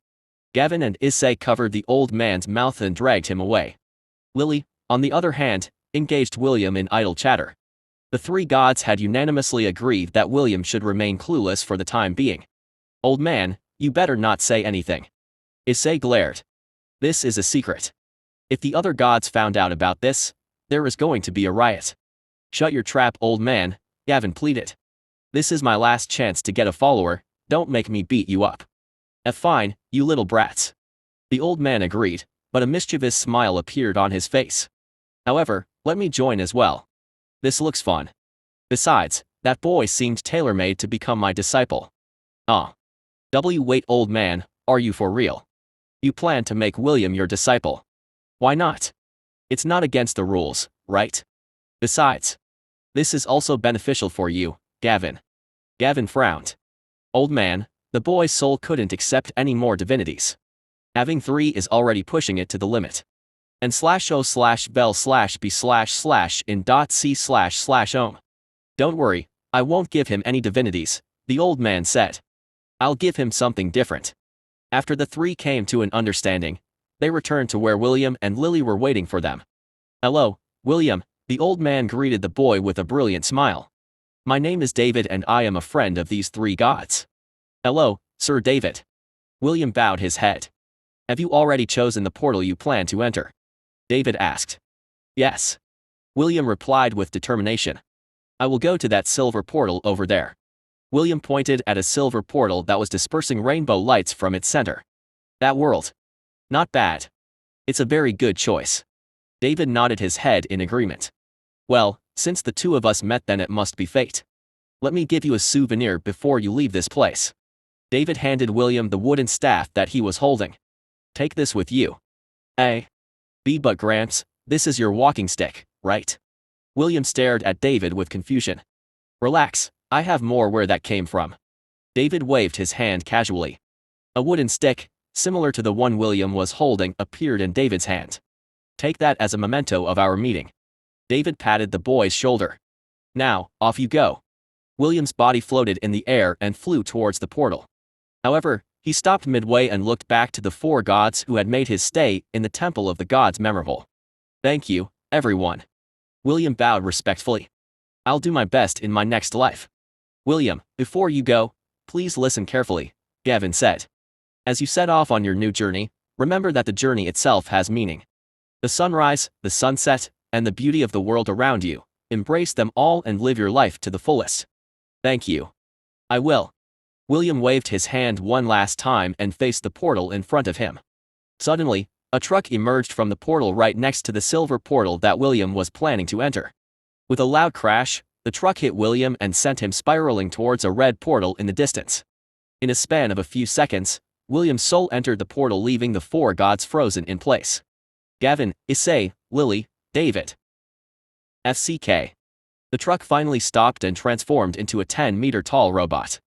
Gavin and Issei covered the old man's mouth and dragged him away. Lily, on the other hand, engaged William in idle chatter. The three gods had unanimously agreed that William should remain clueless for the time being. Old man, you better not say anything. Issei glared. This is a secret. If the other gods found out about this, there is going to be a riot. Shut your trap, old man, Gavin pleaded. This is my last chance to get a follower, don't make me beat you up. Fine, you little brats. The old man agreed, but a mischievous smile appeared on his face. However, let me join as well. This looks fun. Besides, that boy seemed tailor-made to become my disciple. Wait, old man, are you for real? You plan to make William your disciple? Why not? It's not against the rules, right? Besides, this is also beneficial for you, Gavin. Gavin frowned. Old man, the boy's soul couldn't accept any more divinities. Having 3 is already pushing it to the limit. And /o/bel/b/in.c//ohm. Don't worry, I won't give him any divinities, the old man said. I'll give him something different. After the 3 came to an understanding, they returned to where William and Lily were waiting for them. Hello, William, the old man greeted the boy with a brilliant smile. My name is David and I am a friend of these 3 gods. Hello, Sir David. William bowed his head. Have you already chosen the portal you plan to enter? David asked. Yes. William replied with determination. I will go to that silver portal over there. William pointed at a silver portal that was dispersing rainbow lights from its center. That world. Not bad. It's a very good choice. David nodded his head in agreement. Well, since the 2 of us met, then it must be fate. Let me give you a souvenir before you leave this place. David handed William the wooden staff that he was holding. Take this with you. But Gramps, this is your walking stick, right? William stared at David with confusion. Relax, I have more where that came from. David waved his hand casually. A wooden stick, similar to the one William was holding, appeared in David's hand. Take that as a memento of our meeting. David patted the boy's shoulder. Now, off you go. William's body floated in the air and flew towards the portal. However, he stopped midway and looked back to the 4 gods who had made his stay in the Temple of the Gods memorable. Thank you, everyone. William bowed respectfully. I'll do my best in my next life. William, before you go, please listen carefully, Gavin said. As you set off on your new journey, remember that the journey itself has meaning. The sunrise, the sunset, and the beauty of the world around you, embrace them all and live your life to the fullest. Thank you. I will. William waved his hand one last time and faced the portal in front of him. Suddenly, a truck emerged from the portal right next to the silver portal that William was planning to enter. With a loud crash, the truck hit William and sent him spiraling towards a red portal in the distance. In a span of a few seconds, William's soul entered the portal, leaving the 4 gods frozen in place. Gavin, Issei, Lily, David. FCK. The truck finally stopped and transformed into a 10-meter tall robot.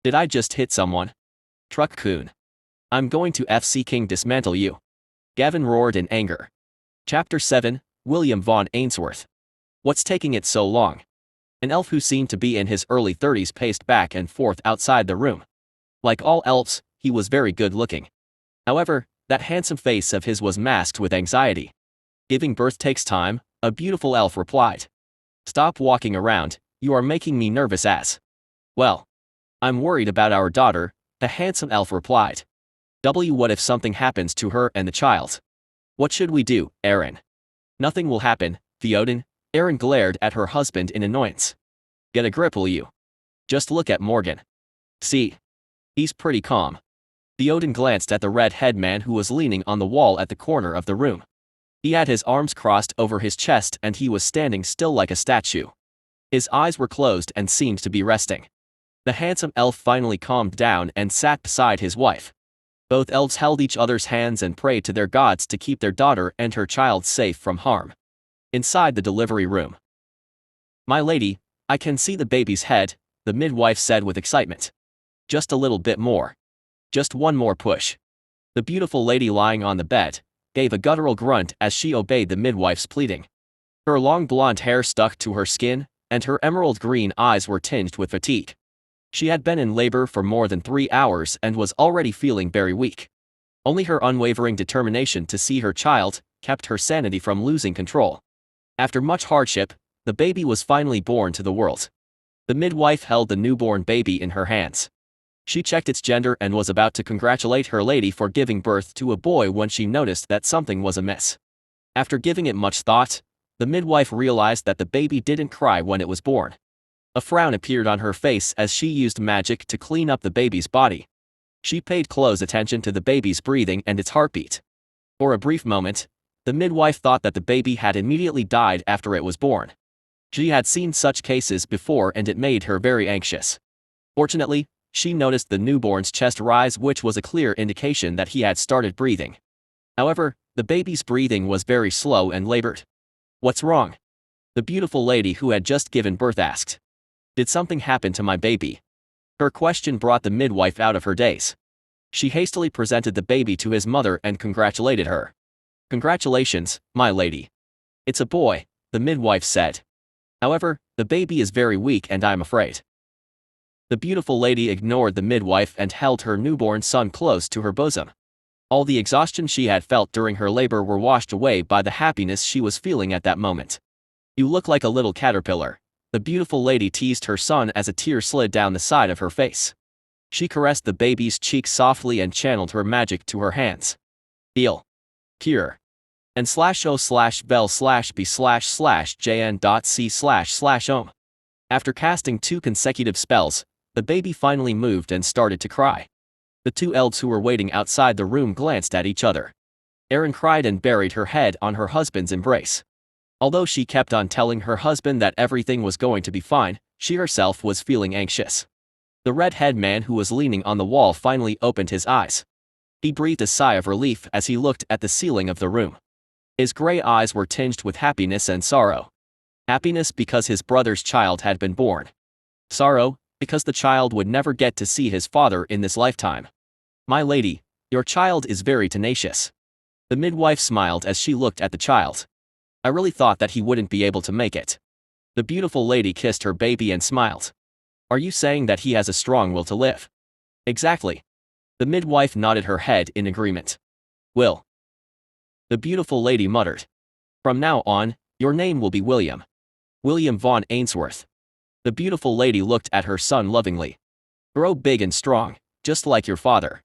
Did I just hit someone? Truck-kun. I'm going to FC King dismantle you. Gavin roared in anger. Chapter 7, William von Ainsworth. What's taking it so long? An elf who seemed to be in his early 30s paced back and forth outside the room. Like all elves, he was very good looking. However, that handsome face of his was masked with anxiety. Giving birth takes time, a beautiful elf replied. Stop walking around, you are making me nervous as. Well, I'm worried about our daughter, the handsome elf replied. What if something happens to her and the child? What should we do, Aaron? Nothing will happen, Theoden. Aaron glared at her husband in annoyance. Get a grip, will you? Just look at Morgan. See? He's pretty calm. Theoden glanced at the red-head man who was leaning on the wall at the corner of the room. He had his arms crossed over his chest and he was standing still like a statue. His eyes were closed and seemed to be resting. The handsome elf finally calmed down and sat beside his wife. Both elves held each other's hands and prayed to their gods to keep their daughter and her child safe from harm. Inside the delivery room. My lady, I can see the baby's head, the midwife said with excitement. Just a little bit more. Just one more push. The beautiful lady lying on the bed gave a guttural grunt as she obeyed the midwife's pleading. Her long blonde hair stuck to her skin, and her emerald green eyes were tinged with fatigue. She had been in labor for more than 3 hours and was already feeling very weak. Only her unwavering determination to see her child kept her sanity from losing control. After much hardship, the baby was finally born to the world. The midwife held the newborn baby in her hands. She checked its gender and was about to congratulate her lady for giving birth to a boy when she noticed that something was amiss. After giving it much thought, the midwife realized that the baby didn't cry when it was born. A frown appeared on her face as she used magic to clean up the baby's body. She paid close attention to the baby's breathing and its heartbeat. For a brief moment, the midwife thought that the baby had immediately died after it was born. She had seen such cases before and it made her very anxious. Fortunately, she noticed the newborn's chest rise, which was a clear indication that he had started breathing. However, the baby's breathing was very slow and labored. What's wrong? The beautiful lady who had just given birth asked. Did something happen to my baby? Her question brought the midwife out of her daze. She hastily presented the baby to his mother and congratulated her. Congratulations, my lady. It's a boy, the midwife said. However, the baby is very weak and I'm afraid. The beautiful lady ignored the midwife and held her newborn son close to her bosom. All the exhaustion she had felt during her labor were washed away by the happiness she was feeling at that moment. You look like a little caterpillar, the beautiful lady teased her son as a tear slid down the side of her face. She caressed the baby's cheek softly and channeled her magic to her hands. Heal. Cure. And /o/bel/b/jn.c//om. After casting 2 consecutive spells, the baby finally moved and started to cry. The 2 elves who were waiting outside the room glanced at each other. Erin cried and buried her head on her husband's embrace. Although she kept on telling her husband that everything was going to be fine, she herself was feeling anxious. The red-head man who was leaning on the wall finally opened his eyes. He breathed a sigh of relief as he looked at the ceiling of the room. His gray eyes were tinged with happiness and sorrow. Happiness because his brother's child had been born. Sorrow, because the child would never get to see his father in this lifetime. My lady, your child is very tenacious. The midwife smiled as she looked at the child. I really thought that he wouldn't be able to make it. The beautiful lady kissed her baby and smiled. Are you saying that he has a strong will to live? Exactly. The midwife nodded her head in agreement. Will. The beautiful lady muttered. From now on, your name will be William. William von Ainsworth. The beautiful lady looked at her son lovingly. Grow big and strong, just like your father.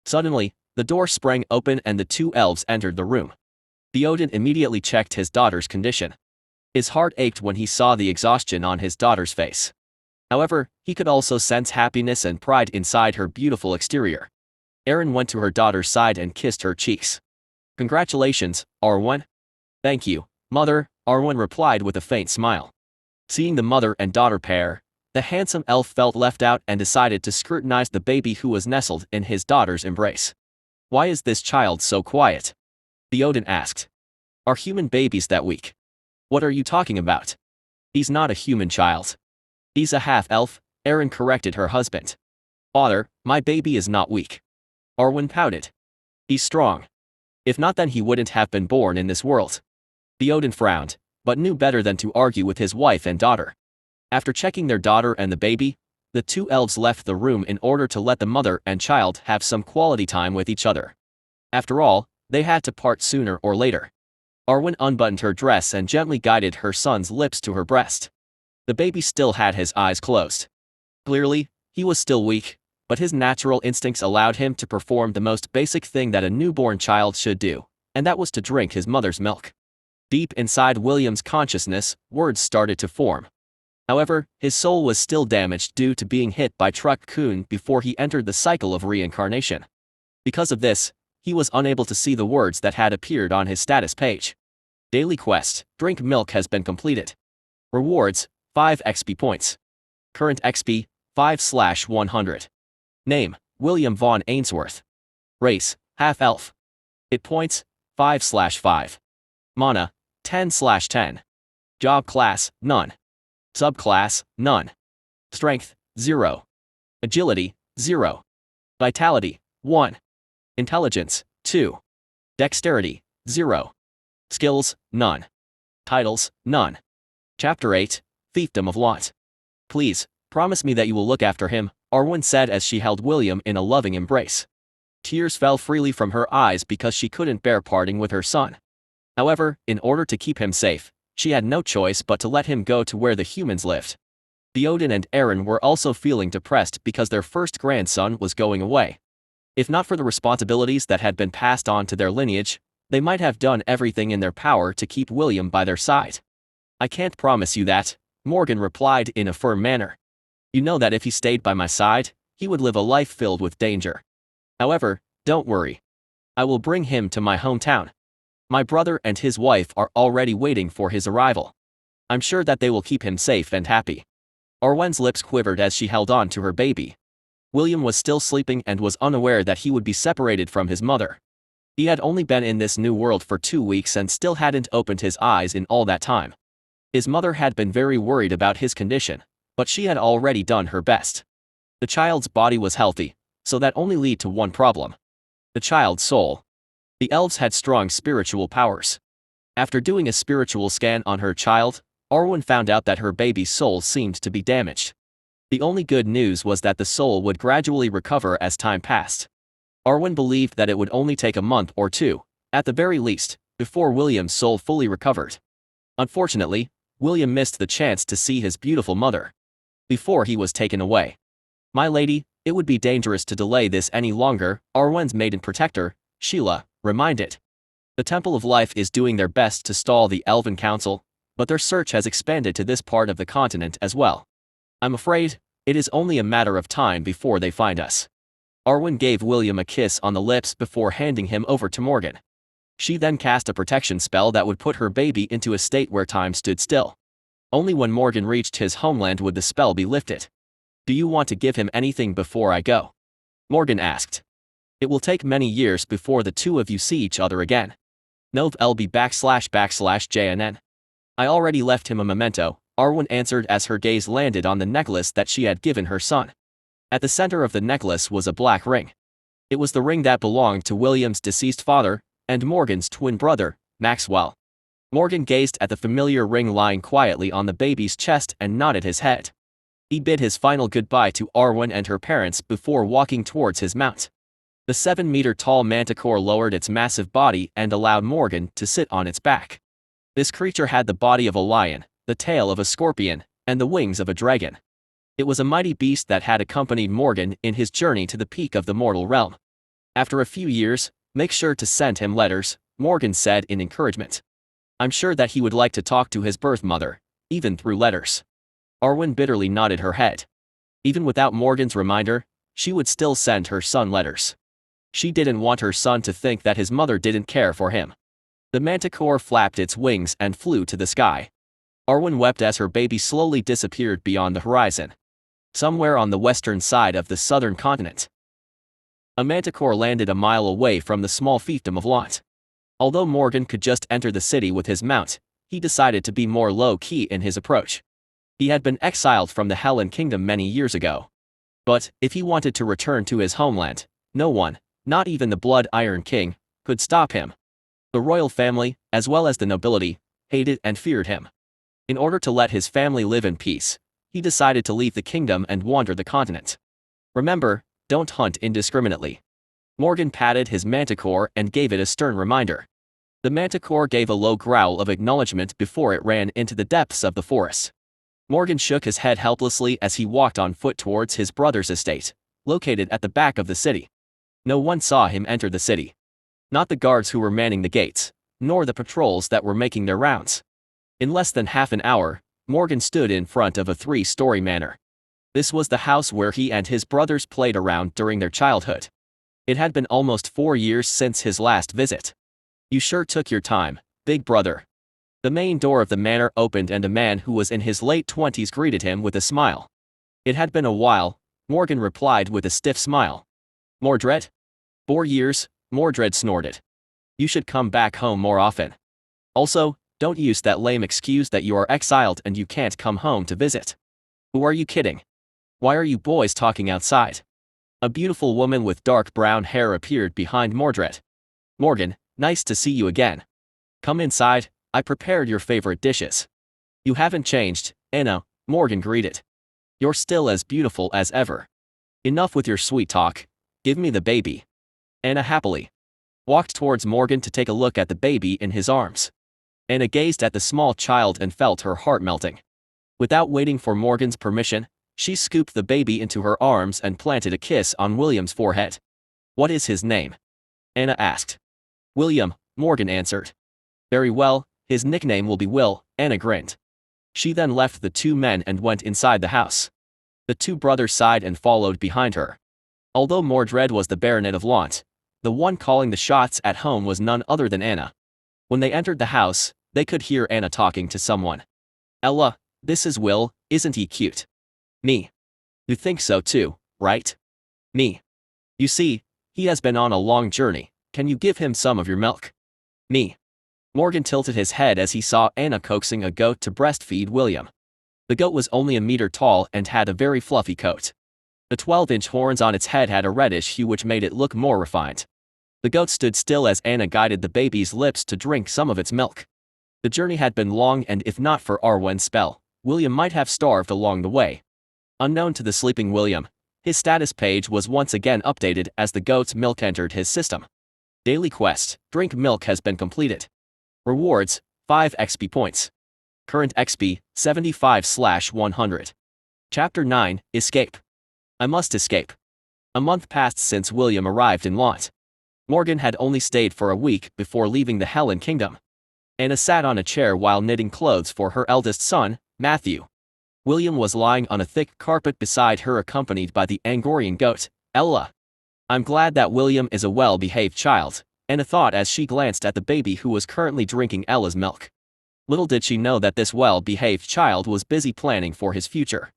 Suddenly, the door sprang open and the 2 elves entered the room. Theoden immediately checked his daughter's condition. His heart ached when he saw the exhaustion on his daughter's face. However, he could also sense happiness and pride inside her beautiful exterior. Erin went to her daughter's side and kissed her cheeks. Congratulations, Arwen. Thank you, mother, Arwen replied with a faint smile. Seeing the mother and daughter pair, the handsome elf felt left out and decided to scrutinize the baby who was nestled in his daughter's embrace. Why is this child so quiet? Theoden asked. Are human babies that weak? What are you talking about? He's not a human child. He's a half-elf, Erin corrected her husband. Father, my baby is not weak. Arwen pouted. He's strong. If not, then he wouldn't have been born in this world. Theoden frowned, but knew better than to argue with his wife and daughter. After checking their daughter and the baby, the 2 elves left the room in order to let the mother and child have some quality time with each other. After all, they had to part sooner or later. Arwen unbuttoned her dress and gently guided her son's lips to her breast. The baby still had his eyes closed. Clearly, he was still weak, but his natural instincts allowed him to perform the most basic thing that a newborn child should do, and that was to drink his mother's milk. Deep inside William's consciousness, words started to form. However, his soul was still damaged due to being hit by Truck Kun before he entered the cycle of reincarnation. Because of this, he was unable to see the words that had appeared on his status page. Daily quest, drink milk has been completed. Rewards, 5 XP points. Current XP, 5/100. Name, William Vaughn Ainsworth. Race, half-elf. Hit points, 5/5. Mana, 10/10. Job class, none. Subclass, none. Strength, 0. Agility, 0. Vitality, 1. Intelligence, 2. Dexterity, 0. Skills, none. Titles, none. Chapter 8, Fiefdom of Lot. Please, promise me that you will look after him, Arwen said as she held William in a loving embrace. Tears fell freely from her eyes because she couldn't bear parting with her son. However, in order to keep him safe, she had no choice but to let him go to where the humans lived. Theoden and Aaron were also feeling depressed because their first grandson was going away. If not for the responsibilities that had been passed on to their lineage, they might have done everything in their power to keep William by their side. I can't promise you that, Morgan replied in a firm manner. You know that if he stayed by my side, he would live a life filled with danger. However, don't worry. I will bring him to my hometown. My brother and his wife are already waiting for his arrival. I'm sure that they will keep him safe and happy. Arwen's lips quivered as she held on to her baby. William was still sleeping and was unaware that he would be separated from his mother. He had only been in this new world for 2 weeks and still hadn't opened his eyes in all that time. His mother had been very worried about his condition, but she had already done her best. The child's body was healthy, so that only led to one problem. The child's soul. The elves had strong spiritual powers. After doing a spiritual scan on her child, Arwen found out that her baby's soul seemed to be damaged. The only good news was that the soul would gradually recover as time passed. Arwen believed that it would only take a month or 2, at the very least, before William's soul fully recovered. Unfortunately, William missed the chance to see his beautiful mother before he was taken away. My lady, it would be dangerous to delay this any longer, Arwen's maiden protector, Sheila, reminded. The Temple of Life is doing their best to stall the Elven Council, but their search has expanded to this part of the continent as well. I'm afraid, it is only a matter of time before they find us. Arwen gave William a kiss on the lips before handing him over to Morgan. She then cast a protection spell that would put her baby into a state where time stood still. Only when Morgan reached his homeland would the spell be lifted. Do you want to give him anything before I go? Morgan asked. It will take many years before the two of you see each other again. Nov LB //JNN. I already left him a memento, Arwen answered as her gaze landed on the necklace that she had given her son. At the center of the necklace was a black ring. It was the ring that belonged to William's deceased father, and Morgan's twin brother, Maxwell. Morgan gazed at the familiar ring lying quietly on the baby's chest and nodded his head. He bid his final goodbye to Arwen and her parents before walking towards his mount. The 7-meter-tall manticore lowered its massive body and allowed Morgan to sit on its back. This creature had the body of a lion, the tail of a scorpion, and the wings of a dragon. It was a mighty beast that had accompanied Morgan in his journey to the peak of the mortal realm. After a few years, make sure to send him letters, Morgan said in encouragement. I'm sure that he would like to talk to his birth mother, even through letters. Arwen bitterly nodded her head. Even without Morgan's reminder, she would still send her son letters. She didn't want her son to think that his mother didn't care for him. The manticore flapped its wings and flew to the sky. Arwen wept as her baby slowly disappeared beyond the horizon. Somewhere on the western side of the southern continent, a manticore landed a mile away from the small fiefdom of Lot. Although Morgan could just enter the city with his mount, he decided to be more low-key in his approach. He had been exiled from the Helen Kingdom many years ago. But, if he wanted to return to his homeland, no one, not even the Blood Iron King, could stop him. The royal family, as well as the nobility, hated and feared him. In order to let his family live in peace, he decided to leave the kingdom and wander the continent. Remember, don't hunt indiscriminately. Morgan patted his manticore and gave it a stern reminder. The manticore gave a low growl of acknowledgement before it ran into the depths of the forest. Morgan shook his head helplessly as he walked on foot towards his brother's estate, located at the back of the city. No one saw him enter the city. Not the guards who were manning the gates, nor the patrols that were making their rounds. In less than half an hour, Morgan stood in front of a 3-story manor. This was the house where he and his brothers played around during their childhood. It had been almost 4 years since his last visit. "You sure took your time, big brother." The main door of the manor opened and a man who was in his late 20s greeted him with a smile. "It had been a while," Morgan replied with a stiff smile. "Mordred?" "4 years," Mordred snorted. "You should come back home more often. Also, don't use that lame excuse that you are exiled and you can't come home to visit. Who are you kidding? Why are you boys talking outside?" A beautiful woman with dark brown hair appeared behind Mordred. "Morgan, nice to see you again. Come inside, I prepared your favorite dishes." "You haven't changed, Anna," Morgan greeted. "You're still as beautiful as ever. Enough with your sweet talk, give me the baby." Anna happily walked towards Morgan to take a look at the baby in his arms. Anna gazed at the small child and felt her heart melting. Without waiting for Morgan's permission, she scooped the baby into her arms and planted a kiss on William's forehead. "What is his name?" Anna asked. "William," Morgan answered. "Very well, his nickname will be Will," Anna grinned. She then left the 2 men and went inside the house. The 2 brothers sighed and followed behind her. Although Mordred was the Baronet of Lant, the one calling the shots at home was none other than Anna. When they entered the house, they could hear Anna talking to someone. "Ella, this is Will, isn't he cute?" "Me. You think so too, right?" "Me. You see, he has been on a long journey, can you give him some of your milk?" "Me." Morgan tilted his head as he saw Anna coaxing a goat to breastfeed William. The goat was only a meter tall and had a very fluffy coat. The 12-inch horns on its head had a reddish hue which made it look more refined. The goat stood still as Anna guided the baby's lips to drink some of its milk. The journey had been long and if not for Arwen's spell, William might have starved along the way. Unknown to the sleeping William, his status page was once again updated as the goat's milk entered his system. Daily quest, drink milk has been completed. Rewards, 5 XP points. Current XP, 75/100. Chapter 9, Escape. I must escape. A month passed since William arrived in Lant. Morgan had only stayed for a week before leaving the Helen Kingdom. Anna sat on a chair while knitting clothes for her eldest son, Matthew. William was lying on a thick carpet beside her accompanied by the Angorian goat, Ella. "I'm glad that William is a well-behaved child," Anna thought as she glanced at the baby who was currently drinking Ella's milk. Little did she know that this well-behaved child was busy planning for his future.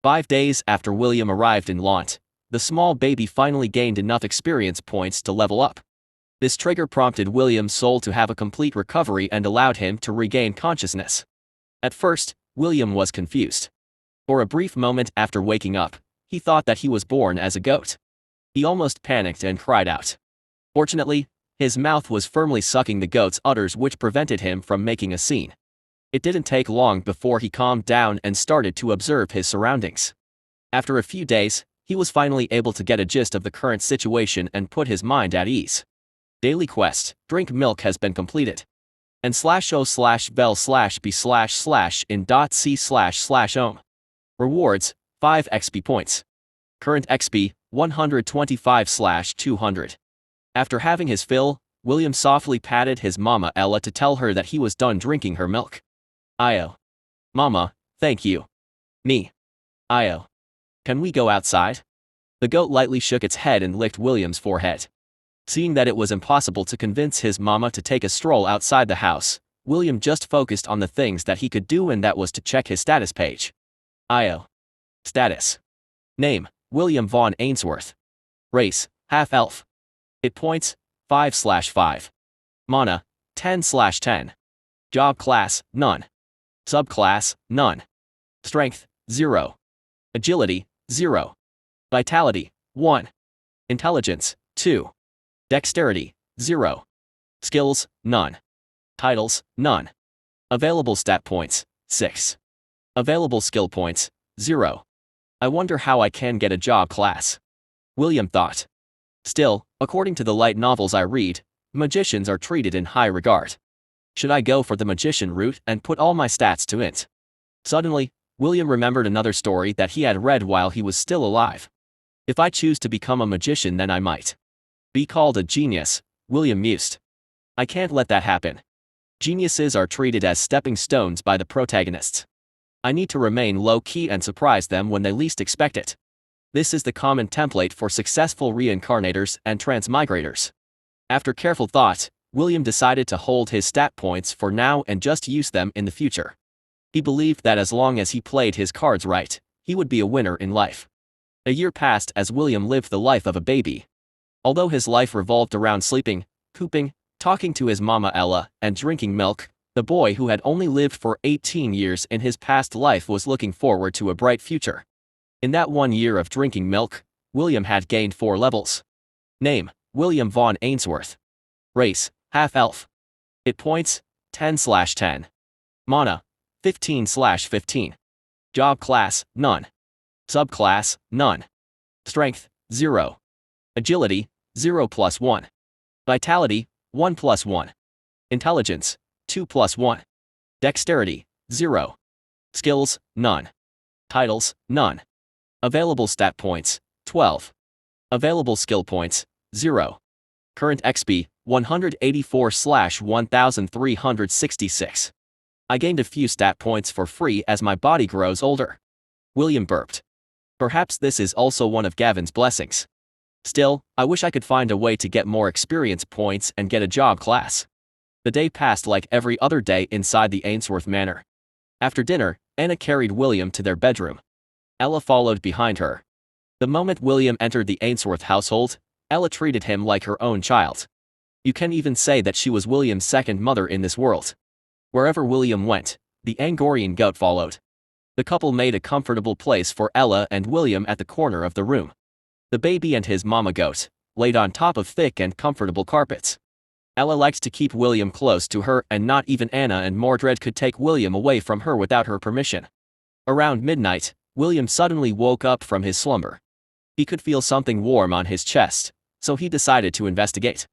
5 days after William arrived in Lant, the small baby finally gained enough experience points to level up. This trigger prompted William's soul to have a complete recovery and allowed him to regain consciousness. At first, William was confused. For a brief moment after waking up, he thought that he was born as a goat. He almost panicked and cried out. Fortunately, his mouth was firmly sucking the goat's udders which prevented him from making a scene. It didn't take long before he calmed down and started to observe his surroundings. After a few days, he was finally able to get a gist of the current situation and put his mind at ease. Daily quest, drink milk has been completed. And /o/bell/b//in.c//ohm. Rewards, 5 XP points. Current XP, 125/200. After having his fill, William softly patted his mama Ella to tell her that he was done drinking her milk. "Io. Mama, thank you." "Me. Io. Can we go outside?" The goat lightly shook its head and licked William's forehead. Seeing that it was impossible to convince his mama to take a stroll outside the house, William just focused on the things that he could do and that was to check his status page. Io. Status. Name, William Vaughn Ainsworth. Race, half-elf. Hit points, 5/5. Mana, 10/10. Job class, none. Subclass, none. Strength, 0. Agility, 0. Vitality, 1. Intelligence, 2. Dexterity, 0. Skills, none. Titles, none. Available stat points, 6. Available skill points, 0. I wonder how I can get a job class. William thought. Still, according to the light novels I read, magicians are treated in high regard. Should I go for the magician route and put all my stats to int? Suddenly, William remembered another story that he had read while he was still alive. If I choose to become a magician, then I might be called a genius. William mused. I can't let that happen. Geniuses are treated as stepping stones by the protagonists. I need to remain low-key and surprise them when they least expect it. This is the common template for successful reincarnators and transmigrators. After careful thought, William decided to hold his stat points for now and just use them in the future. He believed that as long as he played his cards right, he would be a winner in life. A year passed as William lived the life of a baby. Although his life revolved around sleeping, pooping, talking to his mama Ella, and drinking milk, the boy who had only lived for 18 years in his past life was looking forward to a bright future. In that 1 year of drinking milk, William had gained 4 levels. Name: William Vaughn Ainsworth. Race: half-elf. Hit points: 10/10. Mana: 15/15. Job class: none. Subclass: none. Strength: 0. Agility: 0+1. Vitality: 1+1. Intelligence: 2+1. Dexterity: 0. Skills: none. Titles: none. Available stat points: 12. Available skill points: 0. Current XP: 184/1366. I gained a few stat points for free as my body grows older. William burped. Perhaps this is also one of Gavin's blessings. Still, I wish I could find a way to get more experience points and get a job class. The day passed like every other day inside the Ainsworth Manor. After dinner, Anna carried William to their bedroom. Ella followed behind her. The moment William entered the Ainsworth household, Ella treated him like her own child. You can even say that she was William's second mother in this world. Wherever William went, the Angorian goat followed. The couple made a comfortable place for Ella and William at the corner of the room. The baby and his mama goat laid on top of thick and comfortable carpets. Ella liked to keep William close to her, and not even Anna and Mordred could take William away from her without her permission. Around midnight, William suddenly woke up from his slumber. He could feel something warm on his chest, so he decided to investigate.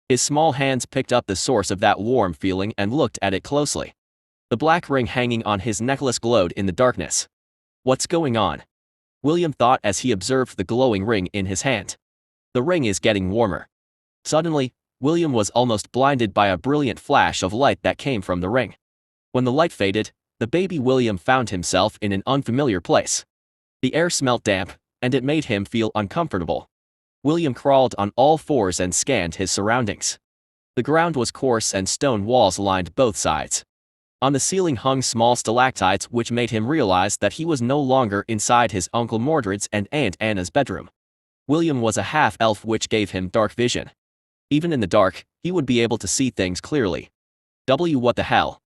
His small hands picked up the source of that warm feeling and looked at it closely. The black ring hanging on his necklace glowed in the darkness. What's going on? William thought as he observed the glowing ring in his hand. The ring is getting warmer. Suddenly, William was almost blinded by a brilliant flash of light that came from the ring. When the light faded, the baby William found himself in an unfamiliar place. The air smelt damp, and it made him feel uncomfortable. William crawled on all fours and scanned his surroundings. The ground was coarse and stone walls lined both sides. On the ceiling hung small stalactites, which made him realize that he was no longer inside his Uncle Mordred's and Aunt Anna's bedroom. William was a half-elf, which gave him dark vision. Even in the dark, he would be able to see things clearly. What the hell?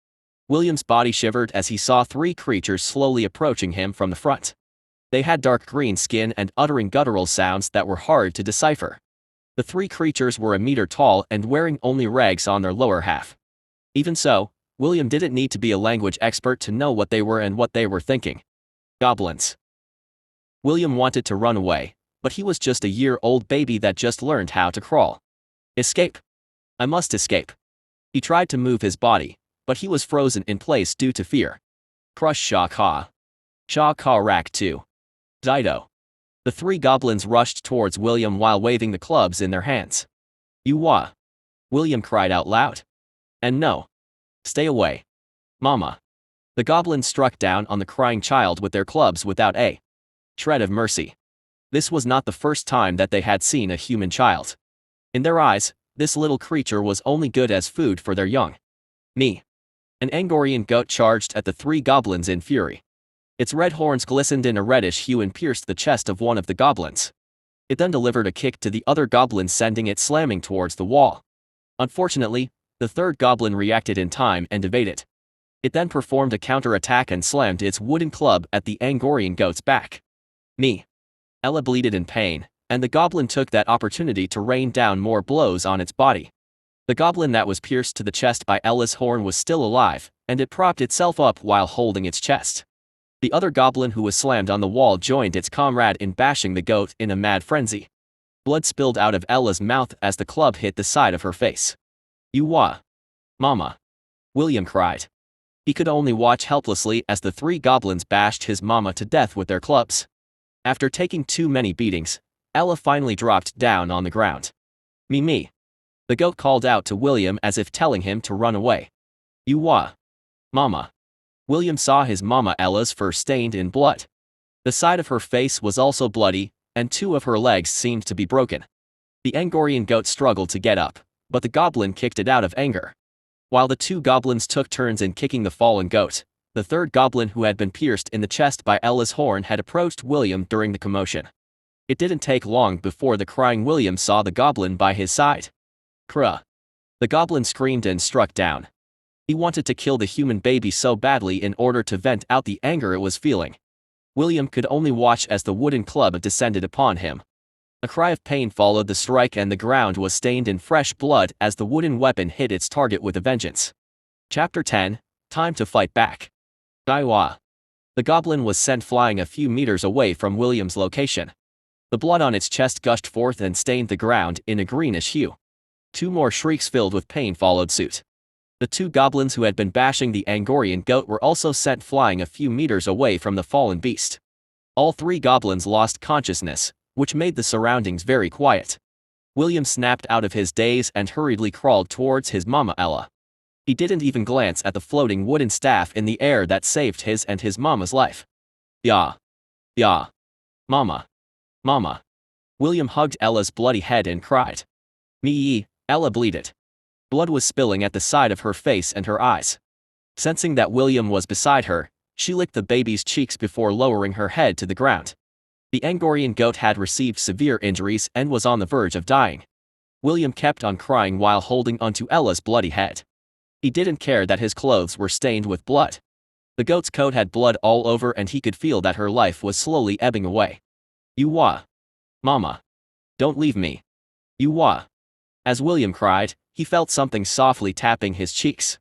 William's body shivered as he saw 3 creatures slowly approaching him from the front. They had dark green skin and uttering guttural sounds that were hard to decipher. The 3 creatures were a meter tall and wearing only rags on their lower half. Even so, William didn't need to be a language expert to know what they were and what they were thinking. Goblins. William wanted to run away, but he was just a year-old baby that just learned how to crawl. Escape. I must escape. He tried to move his body, but he was frozen in place due to fear. Crush Shaka. Shaka Rak 2. Dido. The 3 goblins rushed towards William while waving the clubs in their hands. You wa. William cried out loud. And no. Stay away. Mama. The goblins struck down on the crying child with their clubs without a shred of mercy. This was not the first time that they had seen a human child. In their eyes, this little creature was only good as food for their young. Me. An Angorian goat charged at the 3 goblins in fury. Its red horns glistened in a reddish hue and pierced the chest of one of the goblins. It then delivered a kick to the other goblin, sending it slamming towards the wall. Unfortunately, the 3rd goblin reacted in time and evaded. It then performed a counter-attack and slammed its wooden club at the Angorian goat's back. Me. Ella bleated in pain, and the goblin took that opportunity to rain down more blows on its body. The goblin that was pierced to the chest by Ella's horn was still alive, and it propped itself up while holding its chest. The other goblin who was slammed on the wall joined its comrade in bashing the goat in a mad frenzy. Blood spilled out of Ella's mouth as the club hit the side of her face. You wa. Mama. William cried. He could only watch helplessly as the 3 goblins bashed his mama to death with their clubs. After taking too many beatings, Ella finally dropped down on the ground. Me. The goat called out to William as if telling him to run away. You wa. Mama. William saw his mama Ella's fur stained in blood. The side of her face was also bloody, and 2 of her legs seemed to be broken. The Angorian goat struggled to get up, but the goblin kicked it out of anger. While the 2 goblins took turns in kicking the fallen goat, the 3rd goblin who had been pierced in the chest by Ella's horn had approached William during the commotion. It didn't take long before the crying William saw the goblin by his side. Cruh. The goblin screamed and struck down. He wanted to kill the human baby so badly in order to vent out the anger it was feeling. William could only watch as the wooden club descended upon him. A cry of pain followed the strike and the ground was stained in fresh blood as the wooden weapon hit its target with a vengeance. Chapter 10, Time to Fight Back. Daiwa. The goblin was sent flying a few meters away from William's location. The blood on its chest gushed forth and stained the ground in a greenish hue. 2 more shrieks filled with pain followed suit. The 2 goblins who had been bashing the Angorian goat were also sent flying a few meters away from the fallen beast. All 3 goblins lost consciousness, which made the surroundings very quiet. William snapped out of his daze and hurriedly crawled towards his mama Ella. He didn't even glance at the floating wooden staff in the air that saved his and his mama's life. Ya. Ya. Mama. Mama. William hugged Ella's bloody head and cried. Me. Ella bleated. Blood was spilling at the side of her face and her eyes. Sensing that William was beside her, she licked the baby's cheeks before lowering her head to the ground. The Angorian goat had received severe injuries and was on the verge of dying. William kept on crying while holding onto Ella's bloody head. He didn't care that his clothes were stained with blood. The goat's coat had blood all over and he could feel that her life was slowly ebbing away. You wa. Mama. Don't leave me. You wa. As William cried, he felt something softly tapping his cheeks.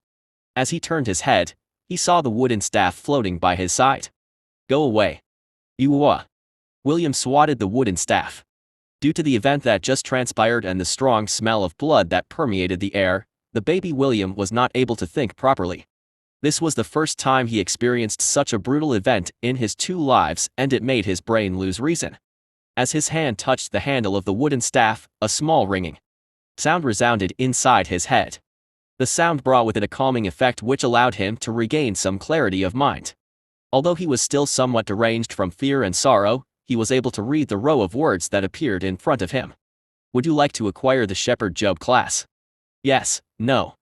As he turned his head, he saw the wooden staff floating by his side. Go away. You wa. William swatted the wooden staff. Due to the event that just transpired and the strong smell of blood that permeated the air, the baby William was not able to think properly. This was the first time he experienced such a brutal event in his 2 lives and it made his brain lose reason. As his hand touched the handle of the wooden staff, a small ringing sound resounded inside his head. The sound brought with it a calming effect which allowed him to regain some clarity of mind. Although he was still somewhat deranged from fear and sorrow, he was able to read the row of words that appeared in front of him. Would you like to acquire the Shepherd Job class? Yes, no.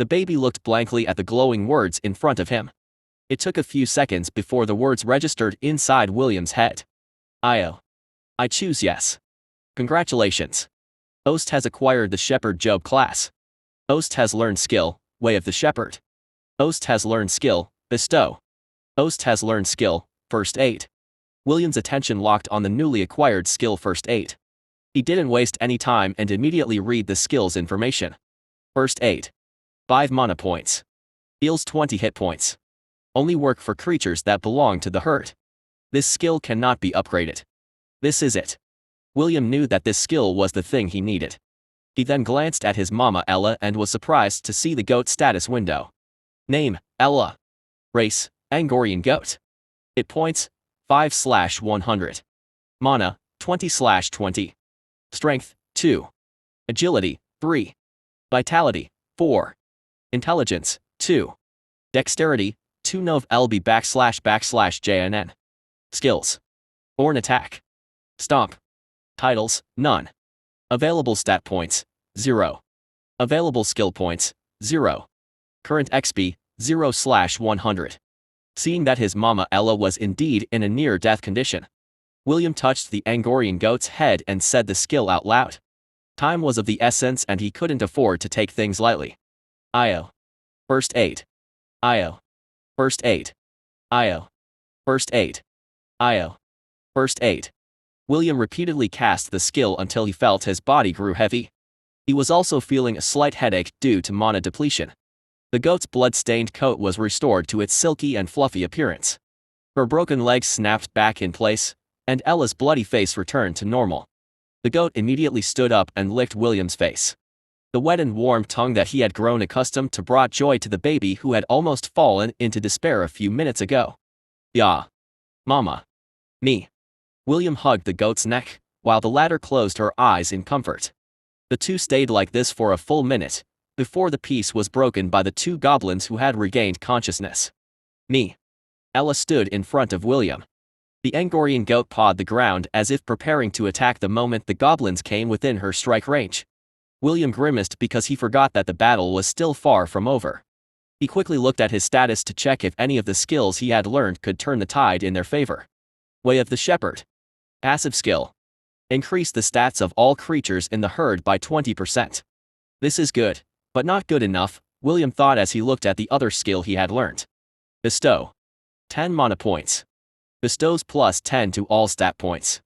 The baby looked blankly at the glowing words in front of him. It took a few seconds before the words registered inside William's head. I choose yes. Congratulations. Ost has acquired the Shepherd Job class. Ost has learned skill, Way of the Shepherd. Ost has learned skill, Bestow. Ost has learned skill, First Aid. William's attention locked on the newly acquired skill First Aid. He didn't waste any time and immediately read the skill's information. First Aid. 5 mana points. Heals 20 hit points. Only work for creatures that belong to the herd. This skill cannot be upgraded. This is it. William knew that this skill was the thing he needed. He then glanced at his mama Ella and was surprised to see the goat status window. Name, Ella. Race, Angorian goat. Hit points, 5/100. Mana, 20/20. Strength, 2. Agility, 3. Vitality, 4. Intelligence, 2. Dexterity, 2 nov lb //JNN. Skills. Orn attack. Stomp. Titles, none. Available stat points, 0. Available skill points, 0. Current XP, 0/100. Seeing that his mama Ella was indeed in a near-death condition, William touched the Angorian goat's head and said the skill out loud. Time was of the essence and he couldn't afford to take things lightly. IO. First Aid. IO. First Aid. IO. First Aid. IO. First Aid. William repeatedly cast the skill until he felt his body grew heavy. He was also feeling a slight headache due to mana depletion. The goat's blood-stained coat was restored to its silky and fluffy appearance. Her broken legs snapped back in place, and Ella's bloody face returned to normal. The goat immediately stood up and licked William's face. The wet and warm tongue that he had grown accustomed to brought joy to the baby who had almost fallen into despair a few minutes ago. Ya. Mama. Me. William hugged the goat's neck, while the latter closed her eyes in comfort. The two stayed like this for a full minute, before the peace was broken by the two goblins who had regained consciousness. Me. Ella stood in front of William. The Angorian goat pawed the ground as if preparing to attack the moment the goblins came within her strike range. William grimaced because he forgot that the battle was still far from over. He quickly looked at his status to check if any of the skills he had learned could turn the tide in their favor. Way of the Shepherd. Passive skill. Increase the stats of all creatures in the herd by 20%. This is good, but not good enough, William thought as he looked at the other skill he had learned. Bestow. 10 mana points. Bestows plus 10 to all stat points.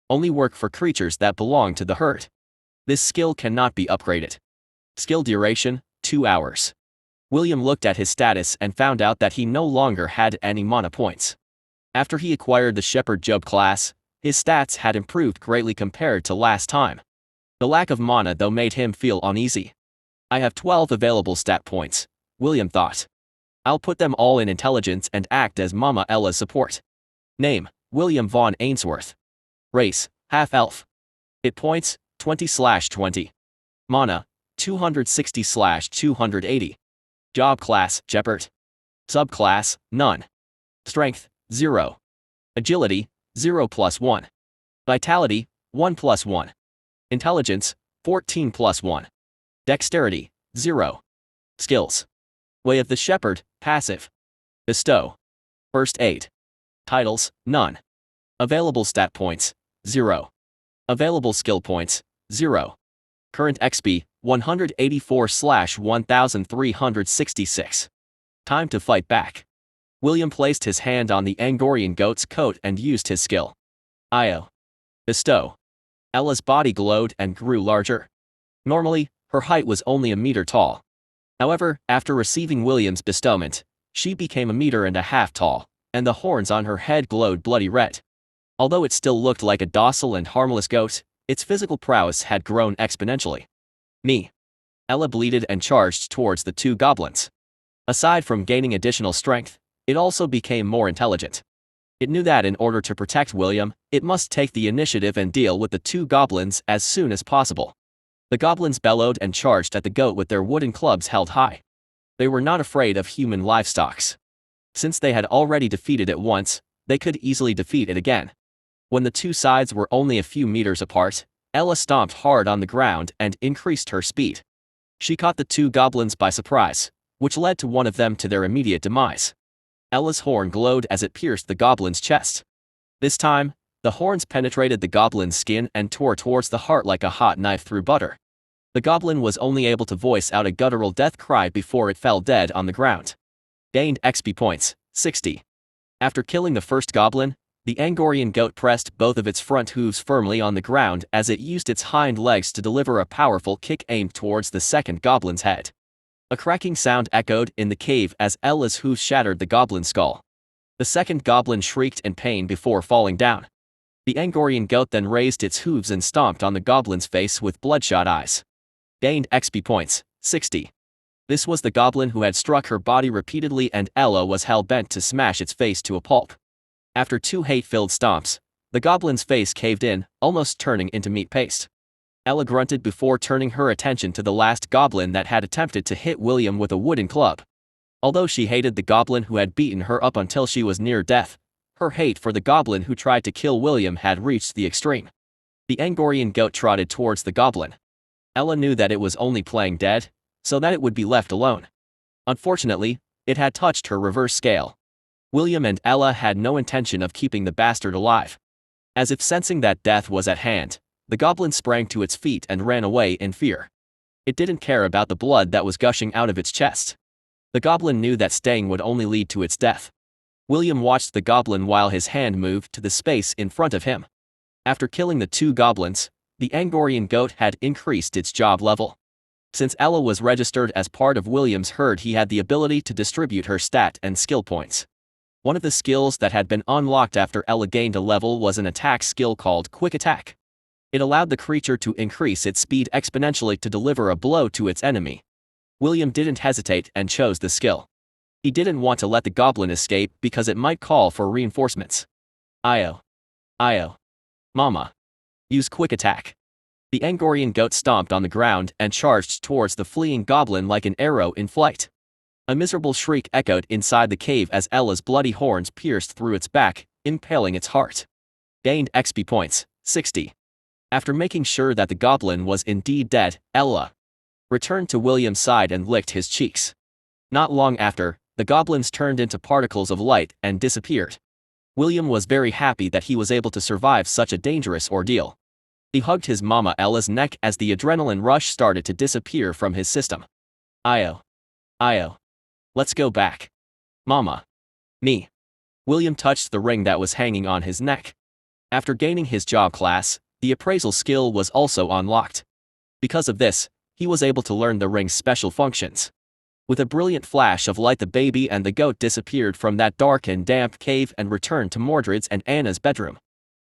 Only work for creatures that belong to the herd. This skill cannot be upgraded. Skill duration, 2 hours. William looked at his status and found out that he no longer had any mana points. After he acquired the Shepherd Job class, his stats had improved greatly compared to last time. The lack of mana though made him feel uneasy. I have 12 available stat points, William thought. I'll put them all in intelligence and act as Mama Ella's support. Name, William Vaughn Ainsworth. Race, half-elf. Hit points, 20/20. Mana, 260/280. Job class, Shepherd. Subclass, none. Strength, 0. Agility, 0+1. Vitality, 1+1. Intelligence, 14+1. Dexterity, 0. Skills. Way of the Shepherd, passive. Bestow. First aid. Titles, none. Available stat points, 0. Available skill points, 0. Current XP, 184/1366. Time to fight back. William placed his hand on the Angorian goat's coat and used his skill. Io. Bestow. Ella's body glowed and grew larger. Normally, her height was only a meter tall. However, after receiving William's bestowment, she became 1.5 meters tall, and the horns on her head glowed bloody red. Although it still looked like a docile and harmless goat, its physical prowess had grown exponentially. Me. Ella bleated and charged towards the two goblins. Aside from gaining additional strength, it also became more intelligent. It knew that in order to protect William, it must take the initiative and deal with the two goblins as soon as possible. The goblins bellowed and charged at the goat with their wooden clubs held high. They were not afraid of human livestocks. Since they had already defeated it once, they could easily defeat it again. When the two sides were only a few meters apart, Ella stomped hard on the ground and increased her speed. She caught the two goblins by surprise, which led to one of them to their immediate demise. Ella's horn glowed as it pierced the goblin's chest. This time, the horns penetrated the goblin's skin and tore towards the heart like a hot knife through butter. The goblin was only able to voice out a guttural death cry before it fell dead on the ground. Gained XP points, 60. After killing the first goblin, the Angorian goat pressed both of its front hooves firmly on the ground as it used its hind legs to deliver a powerful kick aimed towards the second goblin's head. A cracking sound echoed in the cave as Ella's hooves shattered the goblin's skull. The second goblin shrieked in pain before falling down. The Angorian goat then raised its hooves and stomped on the goblin's face with bloodshot eyes. Gained XP points, 60. This was the goblin who had struck her body repeatedly, and Ella was hell-bent to smash its face to a pulp. After two hate-filled stomps, the goblin's face caved in, almost turning into meat paste. Ella grunted before turning her attention to the last goblin that had attempted to hit William with a wooden club. Although she hated the goblin who had beaten her up until she was near death, her hate for the goblin who tried to kill William had reached the extreme. The Angorian goat trotted towards the goblin. Ella knew that it was only playing dead, so that it would be left alone. Unfortunately, it had touched her reverse scale. William and Ella had no intention of keeping the bastard alive. As if sensing that death was at hand, the goblin sprang to its feet and ran away in fear. It didn't care about the blood that was gushing out of its chest. The goblin knew that staying would only lead to its death. William watched the goblin while his hand moved to the space in front of him. After killing the two goblins, the Angorian goat had increased its job level. Since Ella was registered as part of William's herd, he had the ability to distribute her stat and skill points. One of the skills that had been unlocked after Ella gained a level was an attack skill called Quick Attack. It allowed the creature to increase its speed exponentially to deliver a blow to its enemy. William didn't hesitate and chose the skill. He didn't want to let the goblin escape because it might call for reinforcements. Io. Mama. Use Quick Attack. The Angorian goat stomped on the ground and charged towards the fleeing goblin like an arrow in flight. A miserable shriek echoed inside the cave as Ella's bloody horns pierced through its back, impaling its heart. Gained XP points, 60. After making sure that the goblin was indeed dead, Ella returned to William's side and licked his cheeks. Not long after, the goblins turned into particles of light and disappeared. William was very happy that he was able to survive such a dangerous ordeal. He hugged his mama Ella's neck as the adrenaline rush started to disappear from his system. Io. Let's go back. Mama. Me. William touched the ring that was hanging on his neck. After gaining his job class, the appraisal skill was also unlocked. Because of this, he was able to learn the ring's special functions. With a brilliant flash of light, the baby and the goat disappeared from that dark and damp cave and returned to Mordred's and Anna's bedroom.